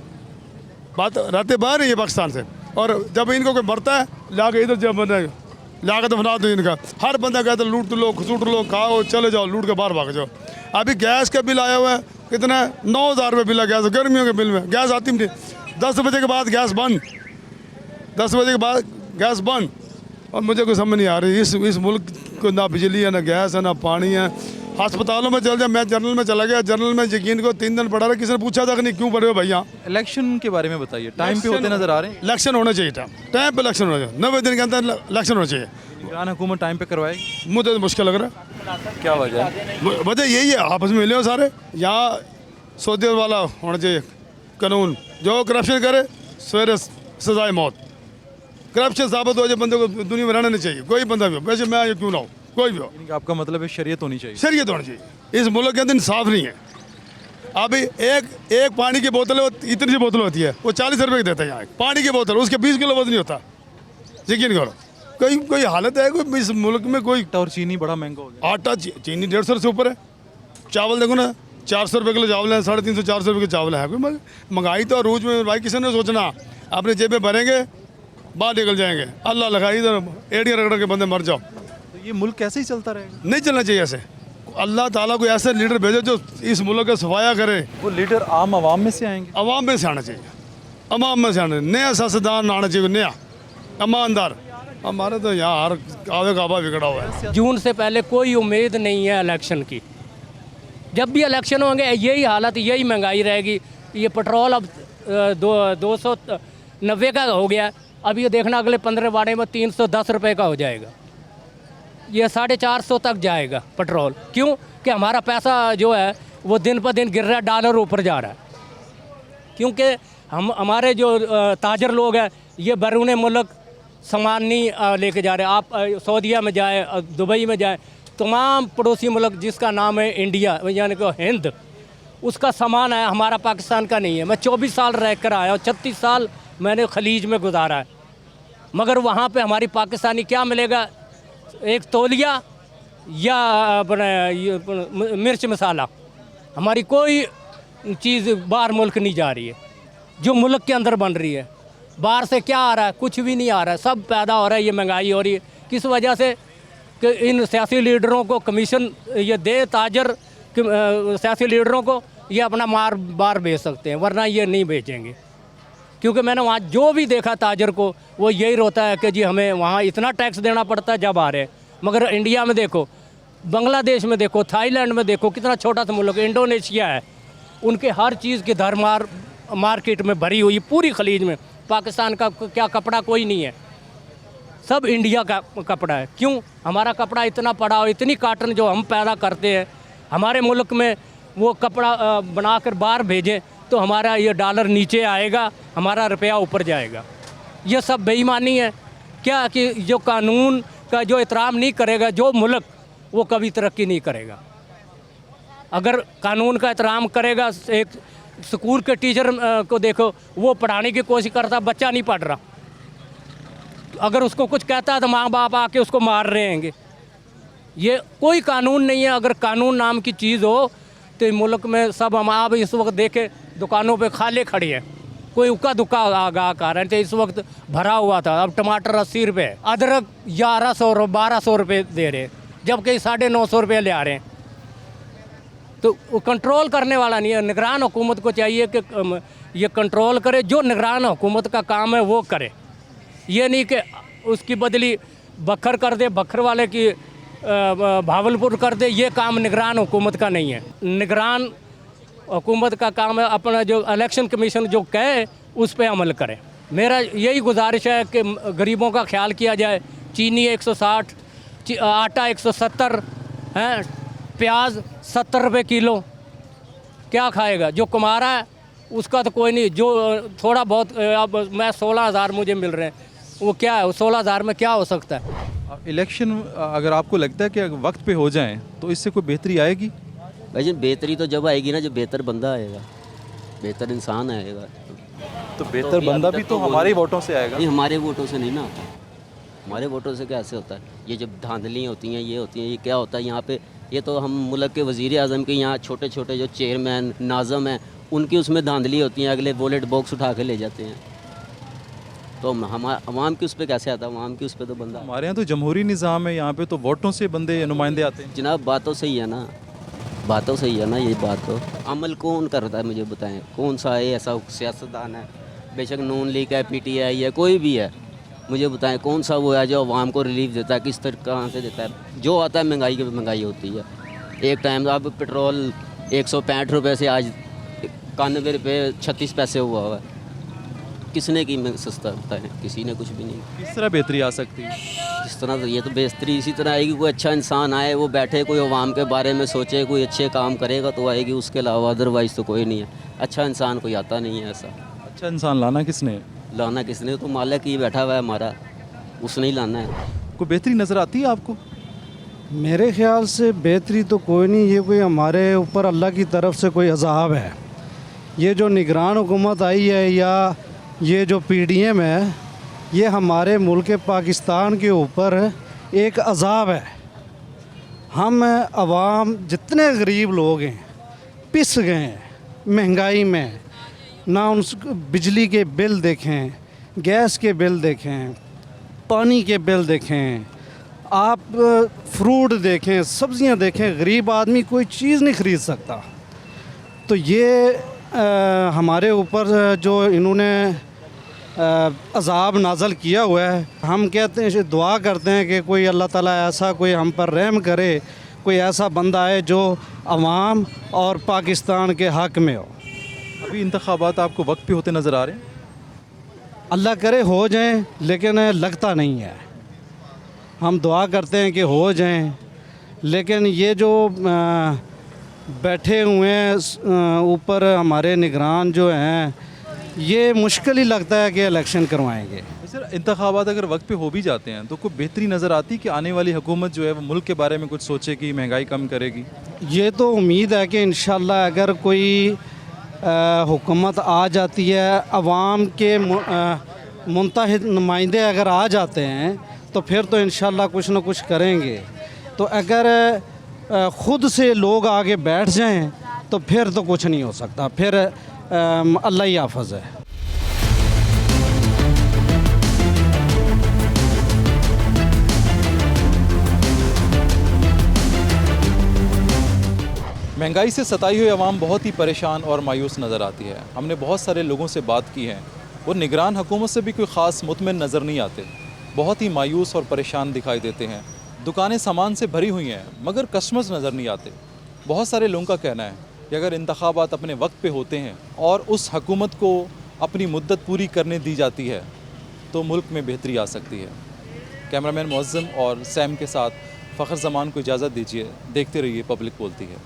रहते बाहर है ये पाकिस्तान से। और जब इनको कोई मरता है लाके इधर जब लाके दफना दो इनका। हर बंदा कहता है लूट लो, खसूट लो, खाओ, चले जाओ, लूट के बाहर भाग जाओ। अभी गैस का बिल आया हुआ है कितना? 9,000 रुपये बिल है गैस, गर्मियों के बिल में। गैस आती नहीं, 10 बजे के बाद गैस बंद, 10 बजे के बाद गैस बंद। और मुझे कोई समझ नहीं आ रही इस मुल्क को, ना बिजली है, ना गैस है, ना पानी है। अस्पतालों में चल जाए, मैं जनरल में चला गया, जनरल में यकीन को 3 दिन पड़ा रहा, किसी ने पूछा था कि नहीं क्यों पड़े हो भैया। इलेक्शन के बारे में बताइए, टाइम पे होते नजर आ रहे हैं? इलेक्शन होना चाहिए, टाइम पे इलेक्शन होना चाहिए। 90 दिन के अंदर इलेक्शन होना चाहिए। इमरान हुकूमत टाइम पे करवाएगी? मुझे तो मुश्किल लग रहा है। क्या वजह है? वजह यही है, आपस में मिले हो सारे। यहाँ सऊदी वाला होना चाहिए कानून, जो करप्शन करे सवेरे सजाए मौत। करप्शन साबित हो जाए बंदे को दुनिया में रहना नहीं चाहिए, कोई बंदा भी हो, वैसे मैं ये क्यों ना हो, कोई भी हो। आपका मतलब है शरीयत होनी चाहिए? शरीयत होनी चाहिए। इस मुल्क के अंदर इंसाफ नहीं है। अभी एक पानी की बोतल इतनी सी बोतल होती है, वो 40 रुपये की देता है यहाँ पानी की बोतल, उसके 20 किलो वजन नहीं होता। यकीन करो, कोई हालत है कोई इस मुल्क में? कोई और चीनी बड़ा महंगा हो गया। आटा चीनी 150 से ऊपर है। चावल देखो ना, 400 रुपये किलो चावल है, 350-400 रुपये के चावल है। कोई महंगाई तो अरूज में भाई, किसी ने सोचना अपने जेबें भरेंगे, बाहर निकल जाएंगे। अल्लाह लगाई इधर एड़ियाँ रगड़ के बंदे मर जाओ। तो ये मुल्क कैसे ही चलता रहेगा? नहीं चलना चाहिए ऐसे। अल्लाह ताला को ऐसे लीडर भेजे जो इस मुल्क का सफाया करे। वो लीडर आम आवाम में से आएंगे? आवाम में से आना चाहिए, आवाम में से आना। नया सियासतदान आना चाहिए, नया ईमानदार। हमारे तो यहाँ हर आवे काबा बिगड़ा हुआ है। जून से पहले कोई उम्मीद नहीं है इलेक्शन की। जब भी इलेक्शन होंगे यही हालत, यही महंगाई रहेगी। ये पेट्रोल अब 290 का हो गया, अब ये देखना अगले 15 वाड़े में 310 रुपये का हो जाएगा। ये 450 तक जाएगा पेट्रोल। क्यों? कि हमारा पैसा जो है वो दिन पर दिन गिर रहा है, डॉलर ऊपर जा रहा है। क्योंकि हमारे जो ताजर लोग हैं ये बैरून मुल्क सामान नहीं लेके जा रहे। आप सऊदीया में जाए, दुबई में जाए, तमाम पड़ोसी मुल्क जिसका नाम है इंडिया यानी कि हिंद, उसका सामान है, हमारा पाकिस्तान का नहीं है। मैं 24 साल रह कर आया और 36 साल मैंने खलीज में गुजारा है, मगर वहाँ पे हमारी पाकिस्तानी क्या मिलेगा? एक तौलिया या अपना मिर्च मसाला। हमारी कोई चीज़ बाहर मुल्क नहीं जा रही है, जो मुल्क के अंदर बन रही है। बाहर से क्या आ रहा है? कुछ भी नहीं आ रहा है, सब पैदा हो रहा है। ये महंगाई हो रही है किस वजह से? कि इन सियासी लीडरों को कमीशन ये दे, ताजर सियासी लीडरों को, ये अपना मार बार बेच सकते हैं, वरना ये नहीं बेचेंगे। क्योंकि मैंने वहाँ जो भी देखा ताजर को वो यही रोता है कि जी हमें वहाँ इतना टैक्स देना पड़ता है जब आ रहे हैं। मगर इंडिया में देखो, बांग्लादेश में देखो, थाईलैंड में देखो, कितना छोटा सा मुल्क, इंडोनेशिया है, उनके हर चीज़ की धरमार मार्केट में भरी हुई पूरी खलीज में। पाकिस्तान का क्या कपड़ा कोई नहीं है, सब इंडिया का कपड़ा है। क्यों? हमारा कपड़ा इतना पड़ा और इतनी काटन जो हम पैदा करते हैं हमारे मुल्क में, वो कपड़ा बनाकर बाहर भेजें तो हमारा ये डॉलर नीचे आएगा, हमारा रुपया ऊपर जाएगा। ये सब बेईमानी है क्या कि जो कानून का जो एहतराम नहीं करेगा जो मुल्क, वो कभी तरक्की नहीं करेगा। अगर कानून का एहतराम करेगा, एक स्कूल के टीचर को देखो, वो पढ़ाने की कोशिश करता, बच्चा नहीं पढ़ रहा, अगर उसको कुछ कहता है तो माँ बाप आके उसको मार रहे हैं। ये कोई कानून नहीं है। अगर कानून नाम की चीज़ हो तो मुल्क में सब, हम आप इस वक्त देखे दुकानों पे खाली खड़ी है, कोई उक्का दुक्का आगा आ रहे थे। इस वक्त भरा हुआ था, अब टमाटर 80 रुपये, अदरक 1100-1200 रुपये दे रहे हैं, जबकि 950 रुपये ले आ रहे हैं। तो कंट्रोल करने वाला नहीं है। निगरान हुकूमत को चाहिए कि ये कंट्रोल करे, जो निगरान हुकूमत का काम है वो करे। ये नहीं कि उसकी बदली बखर कर दे, बखर वाले की भावलपुर कर दे। ये काम निगरान हुकूमत का नहीं है। निगरान हुकूमत का काम है अपना जो इलेक्शन कमीशन जो कहे उस पर अमल करें। मेरा यही गुजारिश है कि गरीबों का ख्याल किया जाए। चीनी 160, आटा 170 हैं, प्याज 70 रुपये किलो। क्या खाएगा? जो कमा रहा है उसका तो कोई नहीं, जो थोड़ा बहुत, अब मैं 16,000 मुझे मिल रहे हैं, वो क्या है? 16,000 में क्या हो सकता है? इलेक्शन अगर आपको लगता है कि वक्त पे हो जाएं तो इससे कोई बेहतरी आएगी? भाई बेहतरी तो जब आएगी ना जब बेहतर बंदा आएगा, बेहतर इंसान आएगा। तो बेहतर बंदा भी तो हमारे वोटों से आएगा। नहीं, हमारे वोटों से नहीं ना आता। हमारे वोटों से कैसे होता है? ये जब धांधली होती हैं, ये होती हैं, ये क्या होता है यहाँ पे? ये तो हम मुल्क के वज़ीर आज़म के यहाँ छोटे छोटे जो चेयरमैन नाज़म हैं उनकी उसमें धांधली होती हैं, अगले वॉलेट बॉक्स उठा के ले जाते हैं। तो हम आवाम की उस पर कैसे आता है? आवाम की उस पर तो बंदा, हमारे यहाँ तो जमहूरी निज़ाम है, यहाँ पे तो वोटों से बंदे नुमाइंदे आते हैं। जनाब बातों से ही है ना, बातों से ही है ना, ये बात तो अमल कौन करता है? मुझे बताएं, कौन सा है ऐसा सियासतदान है, बेशक नून लीग है, PTI है, कोई भी है, मुझे बताएं कौन सा वो है जो आवाम को रिलीफ देता है? किस तरह कहाँ से देता है? जो आता है महंगाई की महंगाई होती है। एक टाइम अब पेट्रोल 165 रुपये से आज 91 रुपये 36 पैसे हुआ है। किसने की सस्ता होता है? किसी ने कुछ भी नहीं। किस तरह बेहतरी आ सकती है? इस तरह तो ये तो बेहतरी इसी तरह आएगी, कोई अच्छा इंसान आए, वो बैठे, कोई आवाम के बारे में सोचे, कोई अच्छे काम करेगा तो आएगी, उसके अलावा अदरवाइज़ तो कोई नहीं है। अच्छा इंसान कोई आता नहीं है। ऐसा अच्छा इंसान लाना किसने? लाना किसने? तो मालिक ही बैठा हुआ है हमारा, उसने ही लाना है। कोई बेहतरी नज़र आती है आपको? मेरे ख्याल से बेहतरी तो कोई नहीं, ये कोई हमारे ऊपर अल्लाह की तरफ से कोई अज़ाब है। ये जो निगरान हुकूमत आई है या ये जो PDM है, ये हमारे मुल्क पाकिस्तान के ऊपर एक अज़ाब है। हम आवाम जितने गरीब लोग हैं पिस गए हैं महंगाई में। ना उन बिजली के बिल देखें, गैस के बिल देखें, पानी के बिल देखें, आप फ्रूट देखें, सब्ज़ियां देखें, गरीब आदमी कोई चीज़ नहीं ख़रीद सकता। तो ये हमारे ऊपर जो इन्होंने अज़ाब नाज़ल किया हुआ है, हम कहते हैं, दुआ करते हैं कि कोई अल्लाह ताला ऐसा कोई हम पर रहम करे, कोई ऐसा बंदा आए जो अवाम और पाकिस्तान के हक़ में हो। अभी इंतखाबात आपको वक्त पे होते नज़र आ रहे हैं? अल्लाह करे हो जाएं, लेकिन लगता नहीं है। हम दुआ करते हैं कि हो जाएं, लेकिन ये जो बैठे हुए हैं ऊपर हमारे निगरान जो हैं, ये मुश्किल ही लगता है कि इलेक्शन करवाएंगे। सर, इंतखाबात अगर वक्त पे हो भी जाते हैं तो कोई बेहतरी नज़र आती कि आने वाली हुकूमत जो है वो मुल्क के बारे में कुछ सोचे कि महंगाई कम करेगी? ये तो उम्मीद है कि इंशाल्लाह अगर कोई हुकूमत आ जाती है, अवाम के मुंतहिद नुमाइंदे अगर आ जाते हैं तो फिर तो इंशाल्लाह कुछ न कुछ करेंगे। तो अगर ख़ुद से लोग आगे बैठ जाएं तो फिर तो कुछ नहीं हो सकता, फिर अल्लाह ही हाफ़िज़ है। महंगाई से सताई हुई आवाम बहुत ही परेशान और मायूस नज़र आती है। हमने बहुत सारे लोगों से बात की है वो निगरान हुकूमत से भी कोई ख़ास मुतमिन नज़र नहीं आते, बहुत ही मायूस और परेशान दिखाई देते हैं। दुकानें सामान से भरी हुई हैं मगर कस्टमर्स नज़र नहीं आते। बहुत सारे लोगों का कहना है कि अगर इंतखाबात अपने वक्त पे होते हैं और उस हुकूमत को अपनी मुद्दत पूरी करने दी जाती है तो मुल्क में बेहतरी आ सकती है। कैमरामैन मुअज़्ज़म और सैम के साथ फ़खर ज़मान को इजाज़त दीजिए। देखते रहिए पब्लिक बोलती है।